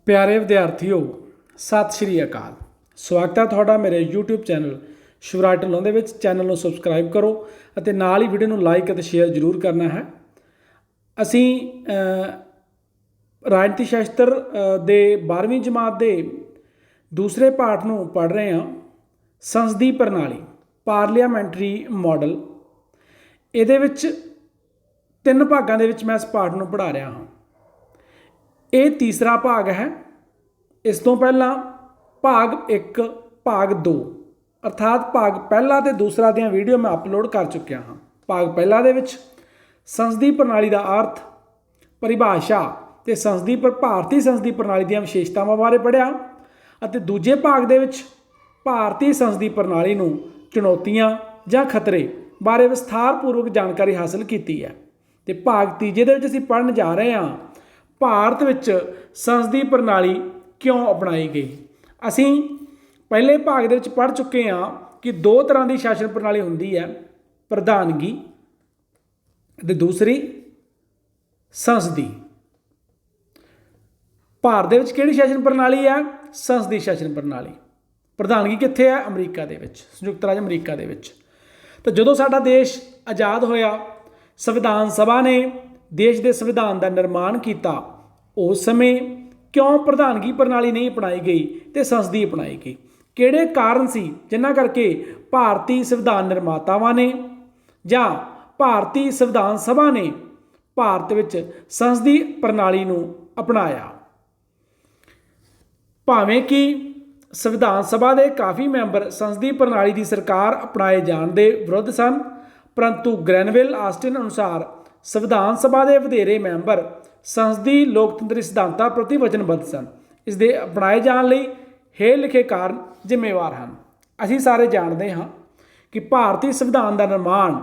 प्यारे विद्यार्थियों सत श्री अकाल। स्वागत है थोड़ा मेरे यूट्यूब चैनल शिवराज ढिल्लों दे विच। चैनल को सबसक्राइब करो और नाल ही वीडियो को लाइक और शेयर जरूर करना है। असी राजनीति शास्त्र दे 12वीं जमात के दूसरे पाठ को पढ़ रहे हैं। संसदीय प्रणाली पार्लियामेंटरी मॉडल। ये तीन भागों के मैं इस पाठ को पढ़ा रहा हाँ। ये तीसरा भाग है। इस तो पहला भाग 1 भाग 2 अर्थात भाग पहला तो दूसरा दियाँ वीडियो मैं अपलोड कर चुकिया हाँ। भाग पहला दे विच संसदीय प्रणाली का अर्थ परिभाषा तो संसदीय भारतीय संसदीय प्रणाली दी विशेषतावां बारे पढ़िया और दूजे भाग दे विच भारतीय संसदीय प्रणाली नूं चुनौतियां जां खतरे बारे विस्तारपूर्वक जानकारी हासिल की है। तो भाग तीजे दे विच असीं पढ़न जा रहे हाँ भारत विच संसदीय प्रणाली क्यों अपनाई गई। असीं पहले भाग दे विच पढ़ चुके हाँ कि दो तरह की शासन प्रणाली हुंदी है, प्रधानगी ते दूसरी संसदी। भारत दे विच किहड़ी शासन प्रणाली है? संसदीय शासन प्रणाली। प्रधानगी कित्थे है? अमरीका दे विच, संयुक्त राज्य अमरीका दे विच। तो जदों साडा देश आज़ाद होया संविधान सभा ने देश के संविधान का निर्माण किया, उस समय क्यों प्रधानगी प्रणाली नहीं अपनाई गई तो संसदीय अपनाई गई? किहड़े कारण सी जिन्हां करके भारतीय संविधान निर्मातावां ने जां भारतीय संविधान सभा ने भारत विच संसदीय प्रणाली नूं अपनाया? भावें कि संविधान सभा के काफ़ी मैंबर संसदीय प्रणाली की सरकार अपनाए जाने के विरुद्ध सन, परंतु ग्रैनविल ऑस्टिन अनुसार संविधान सभा के वधेरे मैंबर संसदीय लोकतंत्री सिद्धांतां प्रति वचनबद्ध सन। इसके अपनाए जाने लई हे लिखे कारण जिम्मेवार हैं। असीं सारे जानते हाँ कि भारतीय संविधान का निर्माण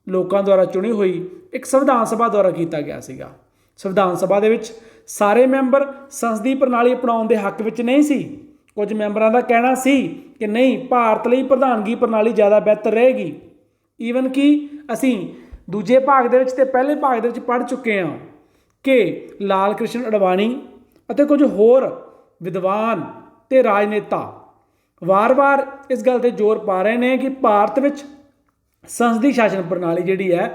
लोगों द्वारा चुनी हुई एक संविधान सभा द्वारा किया गया सीगा। संविधान सभा दे विच सारे मैंबर संसदीय प्रणाली अपनाउण दे हक विच नहीं सी। कुछ मैंबरां दा कहना सी कि नहीं, भारत लई प्रधानगी प्रणाली ज़्यादा बेहतर रहेगी। ईवन कि असीं दूजे भाग दे विच ते पहले भाग दे विच पढ़ चुके हैं कि लाल कृष्ण अडवाणी अते कुछ होर विद्वान ते राजनेता वार वार इस गल ते जोर पा रहे हैं कि भारत विच संसदीय शासन प्रणाली जिहड़ी है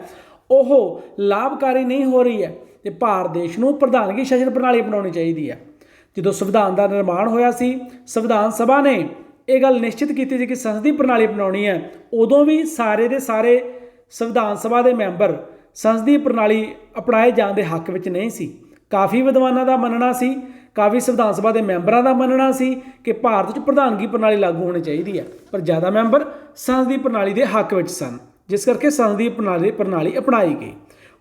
ओह लाभकारी नहीं हो रही है ते भारत देश नूं प्रधानगी शासन प्रणाली अपनाउणी चाहीदी है। जदों संविधान का निर्माण होया सी, संविधान सभा ने यह गल निश्चित की थी कि संसदीय प्रणाली अपनाउणी है, उदों भी सारे दे सारे संविधान सभा के मैंबर संसदीय प्रणाली अपनाए जाने के हक में नहीं सी। काफ़ी विद्वानों का मनना सी, काफ़ी संविधान सभा के मैंबरों का मनना सी कि भारत में प्रधानगी प्रणाली लागू होनी चाहिए, पर ज़्यादा मैंबर संसदीय प्रणाली के हक में सन, जिस करके संसदीय प्रणाली अपनाई गई।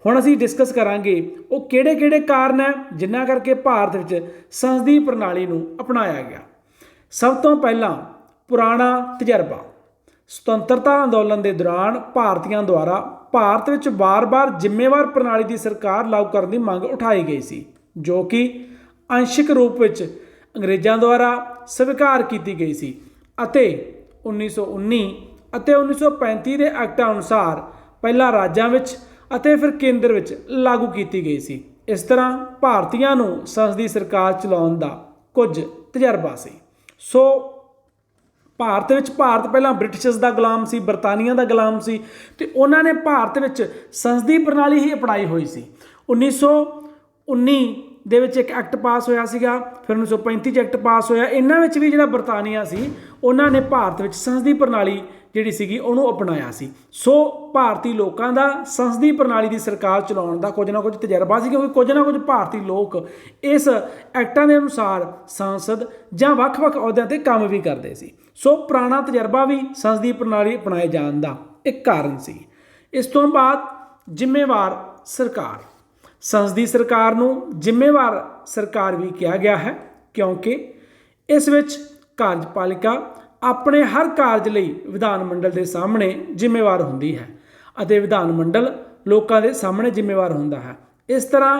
हुण असीं डिस्कस करांगे वो किहड़े-किहड़े कारण है जिन्हां करके भारत में संसदीय प्रणाली नूं अपनाया गया। सब तो पहला पुराना तजर्बा। स्वतंत्रता अंदोलन के दौरान भारतीयों द्वारा भारत में बार बार जिम्मेवार प्रणाली की सरकार लागू करने की मंग उठाई गई सी, जो कि अंशिक रूप में अंग्रेज़ों द्वारा स्वीकार की गई सी अते 1919 अते 1935 के एक्टां अनुसार पहला राज्यों में अते फिर केंद्र में लागू की गई सी। इस तरह भारतीयों नूं संसदीय सरकार चलाउण दा कुछ तजर्बा सी। सो भारत पहला ब्रिटिशर्स का गुलाम सी, बरतानिया का गुलाम सी, तो उन्होंने भारत में संसदीय प्रणाली ही अपनाई हुई सी। 1919 दे विच एक एक्ट पास होया सीगा, फिर 1935 एक्ट पास होया। इन्हां विच भी जिहड़ा बरतानिया सी उन्होंने भारत में संसदीय प्रणाली जिहड़ी सीगी उहनूं अपनाया सी। सो भारतीय लोगों का संसदीय प्रणाली की सरकार चलाउण दा कुछ ना कुछ तजर्बा सी, क्योंकि कुछ ना कुछ भारतीय लोग इस एक्टां के अनुसार सांसद जां वख-वख अहुदियां ते काम भी करते सी। सो पुराना तजर्बा भी संसदीय प्रणाली अपनाए जाने का एक कारण सी। इस तो बाद जिम्मेवार सरकार। संसदीय सरकार नूं जिम्मेवार सरकार भी कहा गया है, क्योंकि इस विच कार्यपालिका अपने हर कार्य लई विधान मंडल के सामने जिम्मेवार हुंदी है अते विधान मंडल लोगों के सामने जिम्मेवार हुंदा है। इस तरह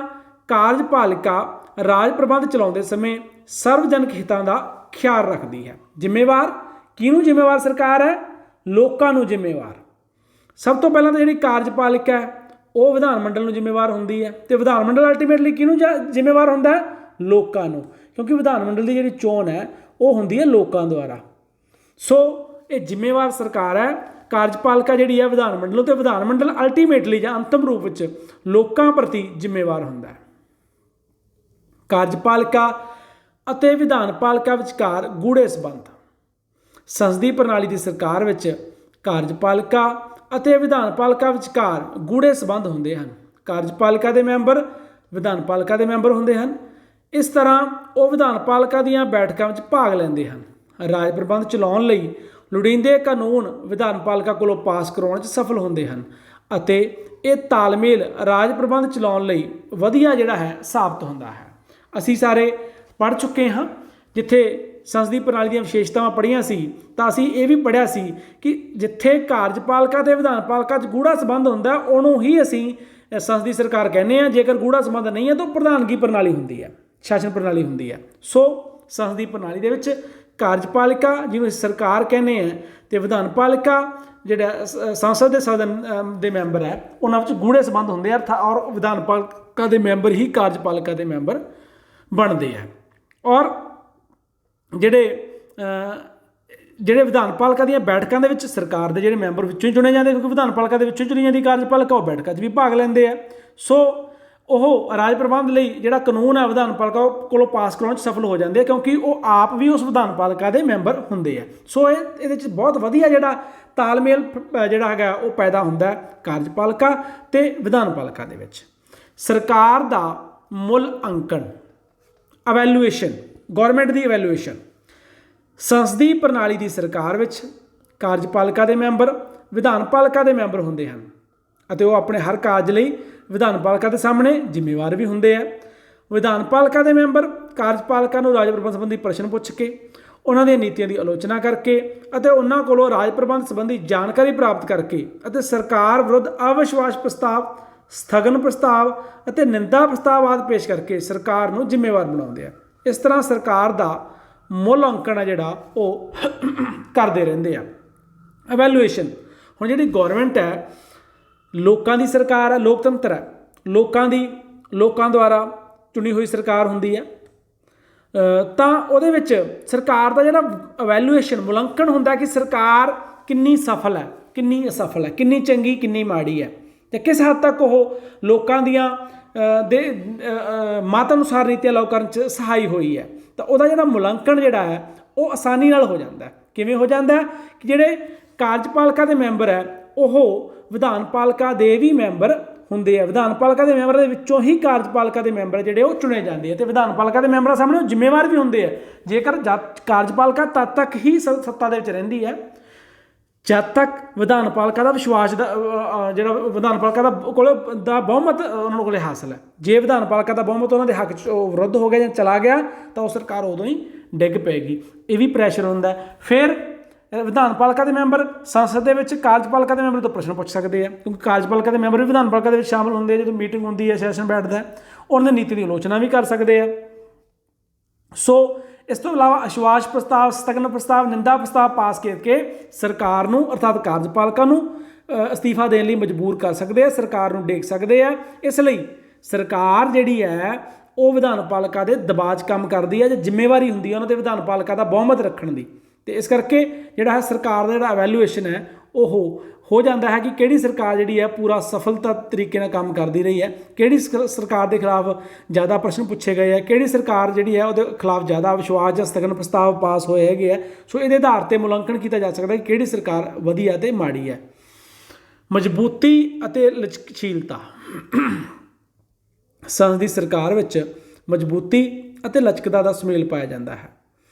कार्यपालिका राज प्रबंध चलाउंदे समय सर्वजनक हितां दा ख्याल रखती है। जिम्मेवार किहनूं जिम्मेवार सरकार है? लोगों नूं जिम्मेवार। सब तो पहला तो जिहड़ी कार्यपालिका है वो विधान मंडल नूं जिम्मेवार हुंदी है, तो विधान मंडल अल्टीमेटली किहनूं जिम्मेवार हुंदा है? ਲੋਕਾਂ ਨੂੰ, ਕਿਉਂਕਿ ਵਿਧਾਨ ਮੰਡਲ ਦੀ ਜਿਹੜੀ ਚੋਣ ਹੈ ਉਹ ਹੁੰਦੀ ਹੈ ਲੋਕਾਂ ਦੁਆਰਾ। ਸੋ ਇਹ ਜ਼ਿੰਮੇਵਾਰ ਸਰਕਾਰ ਹੈ। ਕਾਰਜਪਾਲਿਕਾ ਜਿਹੜੀ ਹੈ ਵਿਧਾਨ ਮੰਡਲ, ਅਤੇ ਵਿਧਾਨ ਮੰਡਲ ਅਲਟੀਮੇਟਲੀ ਜਾਂ ਅੰਤਮ ਰੂਪ ਵਿੱਚ ਲੋਕਾਂ ਪ੍ਰਤੀ ਜ਼ਿੰਮੇਵਾਰ ਹੁੰਦਾ ਹੈ। ਕਾਰਜਪਾਲਿਕਾ ਅਤੇ ਵਿਧਾਨਪਾਲਿਕਾ ਵਿਚਕਾਰ ਗੂੜੇ ਸੰਬੰਧ। ਸੰਸਦੀ ਪ੍ਰਣਾਲੀ ਦੀ ਸਰਕਾਰ ਵਿੱਚ ਕਾਰਜਪਾਲਿਕਾ ਅਤੇ ਵਿਧਾਨਪਾਲਿਕਾ ਵਿਚਕਾਰ ਗੂੜੇ ਸੰਬੰਧ ਹੁੰਦੇ ਹਨ। ਕਾਰਜਪਾਲਿਕਾ ਦੇ ਮੈਂਬਰ ਵਿਧਾਨਪਾਲਿਕਾ ਦੇ ਮੈਂਬਰ ਹੁੰਦੇ ਹਨ। ਇਸ ਤਰ੍ਹਾਂ ਉਹ ਵਿਧਾਨਪਾਲਿਕਾ ਦੀਆਂ ਬੈਠਕਾਂ ਵਿੱਚ ਭਾਗ ਲੈਂਦੇ ਹਨ। ਰਾਜ ਪ੍ਰਬੰਧ ਚਲਾਉਣ ਲਈ ਲੋੜੀਂਦੇ ਕਾਨੂੰਨ ਵਿਧਾਨਪਾਲਿਕਾ ਕੋਲੋਂ ਪਾਸ ਕਰਵਾਉਣ 'ਚ ਸਫਲ ਹੁੰਦੇ ਹਨ, ਅਤੇ ਇਹ ਤਾਲਮੇਲ ਰਾਜ ਪ੍ਰਬੰਧ ਚਲਾਉਣ ਲਈ ਵਧੀਆ ਜਿਹੜਾ ਹੈ ਸਾਬਤ ਹੁੰਦਾ ਹੈ। ਅਸੀਂ ਸਾਰੇ ਪੜ੍ਹ ਚੁੱਕੇ ਹਾਂ, ਜਿੱਥੇ ਸੰਸਦੀ ਪ੍ਰਣਾਲੀ ਦੀਆਂ ਵਿਸ਼ੇਸ਼ਤਾਵਾਂ ਪੜ੍ਹੀਆਂ ਸੀ ਤਾਂ ਅਸੀਂ ਇਹ ਵੀ ਪੜ੍ਹਿਆ ਸੀ ਕਿ ਜਿੱਥੇ ਕਾਰਜਪਾਲਿਕਾ ਅਤੇ ਵਿਧਾਨਪਾਲਿਕਾ 'ਚ ਗੂੜਾ ਸੰਬੰਧ ਹੁੰਦਾ ਉਹਨੂੰ ਹੀ ਅਸੀਂ ਸੰਸਦੀ ਸਰਕਾਰ ਕਹਿੰਦੇ ਹਾਂ। ਜੇਕਰ ਗੂੜਾ ਸੰਬੰਧ ਨਹੀਂ ਹੈ ਤਾਂ ਪ੍ਰਧਾਨਗੀ ਪ੍ਰਣਾਲੀ ਹੁੰਦੀ ਹੈ, ਸ਼ਾਸਨ ਪ੍ਰਣਾਲੀ ਹੁੰਦੀ ਹੈ। ਸੋ ਸੰਸਦੀ ਪ੍ਰਣਾਲੀ ਦੇ ਵਿੱਚ ਕਾਰਜਪਾਲਿਕਾ ਜਿਹਨੂੰ ਅਸੀਂ ਸਰਕਾਰ ਕਹਿੰਦੇ ਹਾਂ, ਅਤੇ ਵਿਧਾਨਪਾਲਿਕਾ ਜਿਹੜਾ ਸੰਸਦ ਦੇ ਸਦਨ ਦੇ ਮੈਂਬਰ ਹੈ ਉਹਨਾਂ ਵਿੱਚ ਗੂੜੇ ਸੰਬੰਧ ਹੁੰਦੇ ਆ, ਔਰ ਵਿਧਾਨਪਾਲਿਕਾ ਦੇ ਮੈਂਬਰ ਹੀ ਕਾਰਜਪਾਲਿਕਾ ਦੇ ਮੈਂਬਰ ਬਣਦੇ ਆ। ਔਰ ਜਿਹੜੇ ਵਿਧਾਨਪਾਲਿਕਾ ਦੀਆਂ ਬੈਠਕਾਂ ਦੇ ਵਿੱਚ ਸਰਕਾਰ ਦੇ ਜਿਹੜੇ ਮੈਂਬਰ ਵਿੱਚੋਂ ਹੀ ਚੁਣੇ ਜਾਂਦੇ, ਕਿਉਂਕਿ ਵਿਧਾਨਪਾਲਿਕਾ ਦੇ ਵਿੱਚੋਂ ਚੁਣੀ ਜਾਂਦੀ ਕਾਰਜਪਾਲਿਕਾ, ਉਹ ਬੈਠਕਾਂ 'ਚ ਵੀ ਭਾਗ ਲੈਂਦੇ ਆ। ਸੋ ਉਹ ਰਾਜ ਪ੍ਰਬੰਧ ਲਈ ਜਿਹੜਾ ਕਾਨੂੰਨ ਹੈ ਵਿਧਾਨਪਾਲਿਕਾ ਕੋਲੋਂ ਪਾਸ ਕਰਾਉਣ 'ਚ ਸਫਲ ਹੋ ਜਾਂਦੇ ਆ, ਕਿਉਂਕਿ ਉਹ ਆਪ ਵੀ ਉਸ ਵਿਧਾਨਪਾਲਿਕਾ ਦੇ ਮੈਂਬਰ ਹੁੰਦੇ ਆ। ਸੋ ਇਹਦੇ 'ਚ ਬਹੁਤ ਵਧੀਆ ਜਿਹੜਾ ਤਾਲਮੇਲ ਜਿਹੜਾ ਹੈਗਾ ਉਹ ਪੈਦਾ ਹੁੰਦਾ ਕਾਰਜਪਾਲਿਕਾ ਅਤੇ ਵਿਧਾਨਪਾਲਿਕਾ ਦੇ ਵਿੱਚ। ਸਰਕਾਰ ਦਾ ਮੁੱਲ ਅੰਕਣ, ਅਵੈਲੂਏਸ਼ਨ, ਗੌਰਮੈਂਟ ਦੀ ਅਵੈਲੂਏਸ਼ਨ। ਸੰਸਦੀ ਪ੍ਰਣਾਲੀ ਦੀ ਸਰਕਾਰ ਵਿੱਚ ਕਾਰਜਪਾਲਿਕਾ ਦੇ ਮੈਂਬਰ ਵਿਧਾਨਪਾਲਿਕਾ ਦੇ ਮੈਂਬਰ ਹੁੰਦੇ ਹਨ, ਅਤੇ ਉਹ ਆਪਣੇ ਹਰ ਕਾਰਜ ਲਈ ਵਿਧਾਨਪਾਲਿਕਾ ਦੇ ਸਾਹਮਣੇ ਜ਼ਿੰਮੇਵਾਰ ਵੀ ਹੁੰਦੇ ਆ। ਵਿਧਾਨਪਾਲਿਕਾ ਦੇ ਮੈਂਬਰ ਕਾਰਜਪਾਲਿਕਾ ਨੂੰ ਰਾਜ ਪ੍ਰਬੰਧ ਸੰਬੰਧੀ ਪ੍ਰਸ਼ਨ ਪੁੱਛ ਕੇ, ਉਹਨਾਂ ਦੀਆਂ ਨੀਤੀਆਂ ਦੀ ਆਲੋਚਨਾ ਕਰਕੇ ਅਤੇ ਉਹਨਾਂ ਕੋਲੋਂ ਰਾਜ ਪ੍ਰਬੰਧ ਸੰਬੰਧੀ ਜਾਣਕਾਰੀ ਪ੍ਰਾਪਤ ਕਰਕੇ ਅਤੇ ਸਰਕਾਰ ਵਿਰੁੱਧ ਅਵਿਸ਼ਵਾਸ ਪ੍ਰਸਤਾਵ, ਸਥਗਨ ਪ੍ਰਸਤਾਵ ਅਤੇ ਨਿੰਦਾ ਪ੍ਰਸਤਾਵ ਆਦਿ ਪੇਸ਼ ਕਰਕੇ ਸਰਕਾਰ ਨੂੰ ਜ਼ਿੰਮੇਵਾਰ ਬਣਾਉਂਦੇ ਆ। ਇਸ ਤਰ੍ਹਾਂ ਸਰਕਾਰ ਦਾ ਮੁੱਲ ਅੰਕਣ ਹੈ ਜਿਹੜਾ ਉਹ ਕਰਦੇ ਰਹਿੰਦੇ ਆ। ਐਵੈਲੂਏਸ਼ਨ, ਹੁਣ ਜਿਹੜੀ ਗੌਰਮੈਂਟ ਹੈ ਲੋਕਾਂ ਦੀ ਸਰਕਾਰ ਹੈ, ਲੋਕਤੰਤਰ ਹੈ, ਲੋਕਾਂ ਦੁਆਰਾ ਚੁਣੀ ਹੋਈ ਸਰਕਾਰ ਹੁੰਦੀ ਹੈ, ਤਾਂ ਉਹਦੇ ਵਿੱਚ ਸਰਕਾਰ ਦਾ ਜਿਹੜਾ ਐਵੈਲੂਏਸ਼ਨ ਮੁਲਾਂਕਣ ਹੁੰਦਾ ਕਿ ਸਰਕਾਰ ਕਿੰਨੀ ਸਫਲ ਹੈ, ਕਿੰਨੀ ਅਸਫਲ ਹੈ, ਕਿੰਨੀ ਚੰਗੀ, ਕਿੰਨੀ ਮਾੜੀ ਹੈ, ਅਤੇ ਕਿਸ ਹੱਦ ਤੱਕ ਉਹ ਲੋਕਾਂ ਦੀਆਂ ਦੇ ਮਤ ਅਨੁਸਾਰ ਨੀਤੀਆਂ ਲਾਗੂ ਕਰਨ 'ਚ ਸਹਾਈ ਹੋਈ ਹੈ। ਤਾਂ ਉਹਦਾ ਜਿਹੜਾ ਮੁਲਾਂਕਣ ਜਿਹੜਾ ਹੈ ਉਹ ਆਸਾਨੀ ਨਾਲ ਹੋ ਜਾਂਦਾ। ਕਿਵੇਂ ਹੋ ਜਾਂਦਾ ਕਿ ਜਿਹੜੇ ਕਾਰਜਪਾਲਿਕਾ ਦੇ ਮੈਂਬਰ ਹੈ ਉਹ ਵਿਧਾਨਪਾਲਿਕਾ ਦੇ ਵੀ ਮੈਂਬਰ ਹੁੰਦੇ ਆ। ਵਿਧਾਨਪਾਲਿਕਾ ਦੇ ਮੈਂਬਰਾਂ ਦੇ ਵਿੱਚੋਂ ਹੀ ਕਾਰਜਪਾਲਿਕਾ ਦੇ ਮੈਂਬਰ ਜਿਹੜੇ ਉਹ ਚੁਣੇ ਜਾਂਦੇ ਆ, ਅਤੇ ਵਿਧਾਨਪਾਲਿਕਾ ਦੇ ਮੈਂਬਰਾਂ ਸਾਹਮਣੇ ਉਹ ਜ਼ਿੰਮੇਵਾਰ ਵੀ ਹੁੰਦੇ ਆ। ਜੇਕਰ ਕਾਰਜਪਾਲਿਕਾ ਤਦ ਤੱਕ ਹੀ ਸੱਤਾ ਦੇ ਵਿੱਚ ਰਹਿੰਦੀ ਹੈ ਜਦ ਤੱਕ ਵਿਧਾਨਪਾਲਿਕਾ ਦਾ ਵਿਸ਼ਵਾਸ ਦਾ ਜਿਹੜਾ ਵਿਧਾਨਪਾਲਿਕਾ ਦਾ ਬਹੁਮਤ ਉਹਨਾਂ ਕੋਲ ਹਾਸਲ ਹੈ। ਜੇ ਵਿਧਾਨਪਾਲਿਕਾ ਦਾ ਬਹੁਮਤ ਉਹਨਾਂ ਦੇ ਹੱਕ 'ਚ ਵਿਰੁੱਧ ਹੋ ਗਿਆ ਜਾਂ ਚਲਾ ਗਿਆ ਤਾਂ ਉਹ ਸਰਕਾਰ ਉਦੋਂ ਹੀ ਡਿੱਗ ਪਏਗੀ। ਇਹ ਵੀ ਪ੍ਰੈਸ਼ਰ ਹੁੰਦਾ। ਫਿਰ ਵਿਧਾਨਪਾਲਿਕਾ ਦੇ ਮੈਂਬਰ ਸੰਸਦ ਦੇ ਵਿੱਚ ਕਾਰਜਪਾਲਿਕਾ ਦੇ ਮੈਂਬਰ ਤੋਂ ਪ੍ਰਸ਼ਨ ਪੁੱਛ ਸਕਦੇ ਆ, ਕਿਉਂਕਿ ਕਾਰਜਪਾਲਿਕਾ ਦੇ ਮੈਂਬਰ ਵੀ ਵਿਧਾਨਪਾਲਿਕਾ ਦੇ ਵਿੱਚ ਸ਼ਾਮਲ ਹੁੰਦੇ ਆ। ਜਦੋਂ ਮੀਟਿੰਗ ਹੁੰਦੀ ਹੈ, ਸੈਸ਼ਨ ਬੈਠਦਾ, ਉਹਨਾਂ ਦੀ ਨੀਤੀ ਦੀ ਆਲੋਚਨਾ ਵੀ ਕਰ ਸਕਦੇ ਆ। ਸੋ ਇਸ ਤੋਂ ਇਲਾਵਾ ਅਸ਼ਵਾਸ ਪ੍ਰਸਤਾਵ, ਸਥਗਨ ਪ੍ਰਸਤਾਵ, ਨਿੰਦਾ ਪ੍ਰਸਤਾਵ ਪਾਸ ਕਰਕੇ ਸਰਕਾਰ ਨੂੰ ਅਰਥਾਤ ਕਾਰਜਪਾਲਿਕਾ ਨੂੰ ਅਸਤੀਫਾ ਦੇਣ ਲਈ ਮਜਬੂਰ ਕਰ ਸਕਦੇ ਆ, ਸਰਕਾਰ ਨੂੰ ਡੇਗ ਸਕਦੇ ਆ। ਇਸ ਲਈ ਸਰਕਾਰ ਜਿਹੜੀ ਹੈ ਉਹ ਵਿਧਾਨਪਾਲਿਕਾ ਦੇ ਦਬਾਅ 'ਚ ਕੰਮ ਕਰਦੀ ਹੈ, ਜੇ ਜ਼ਿੰਮੇਵਾਰੀ ਹੁੰਦੀ ਹੈ ਉਹਨਾਂ 'ਤੇ ਵਿਧਾਨਪਾਲਿਕਾ ਦਾ ਬਹੁਮਤ ਰੱਖਣ ਦੀ। ਅਤੇ ਇਸ ਕਰਕੇ ਜਿਹੜਾ ਹੈ ਸਰਕਾਰ ਦਾ ਜਿਹੜਾ ਐਵੈਲੂਏਸ਼ਨ ਹੈ ਉਹ ਹੋ ਜਾਂਦਾ ਹੈ ਕਿ ਕਿਹੜੀ ਸਰਕਾਰ ਜਿਹੜੀ ਹੈ ਪੂਰਾ ਸਫਲਤਾ ਤਰੀਕੇ ਨਾਲ ਕੰਮ ਕਰਦੀ ਰਹੀ ਹੈ, ਕਿਹੜੀ ਸਰਕਾਰ ਦੇ ਖਿਲਾਫ ਜ਼ਿਆਦਾ ਪ੍ਰਸ਼ਨ ਪੁੱਛੇ ਗਏ ਹੈ, ਕਿਹੜੀ ਸਰਕਾਰ ਜਿਹੜੀ ਹੈ ਉਹਦੇ ਖਿਲਾਫ ਜ਼ਿਆਦਾ ਵਿਸ਼ਵਾਸ ਜਾਂ ਸਥਗਨ ਪ੍ਰਸਤਾਵ ਪਾਸ ਹੋਏ ਹੈਗੇ ਆ। ਸੋ ਇਹਦੇ ਆਧਾਰ 'ਤੇ ਮੁਲਾਂਕਣ ਕੀਤਾ ਜਾ ਸਕਦਾ ਕਿ ਕਿਹੜੀ ਸਰਕਾਰ ਵਧੀਆ ਅਤੇ ਮਾੜੀ ਹੈ। ਮਜ਼ਬੂਤੀ ਅਤੇ ਲਚਕਸ਼ੀਲਤਾ। ਸੰਸਦ ਦੀ ਸਰਕਾਰ ਵਿੱਚ ਮਜ਼ਬੂਤੀ ਅਤੇ ਲਚਕਤਾ ਦਾ ਸੁਮੇਲ ਪਾਇਆ ਜਾਂਦਾ ਹੈ।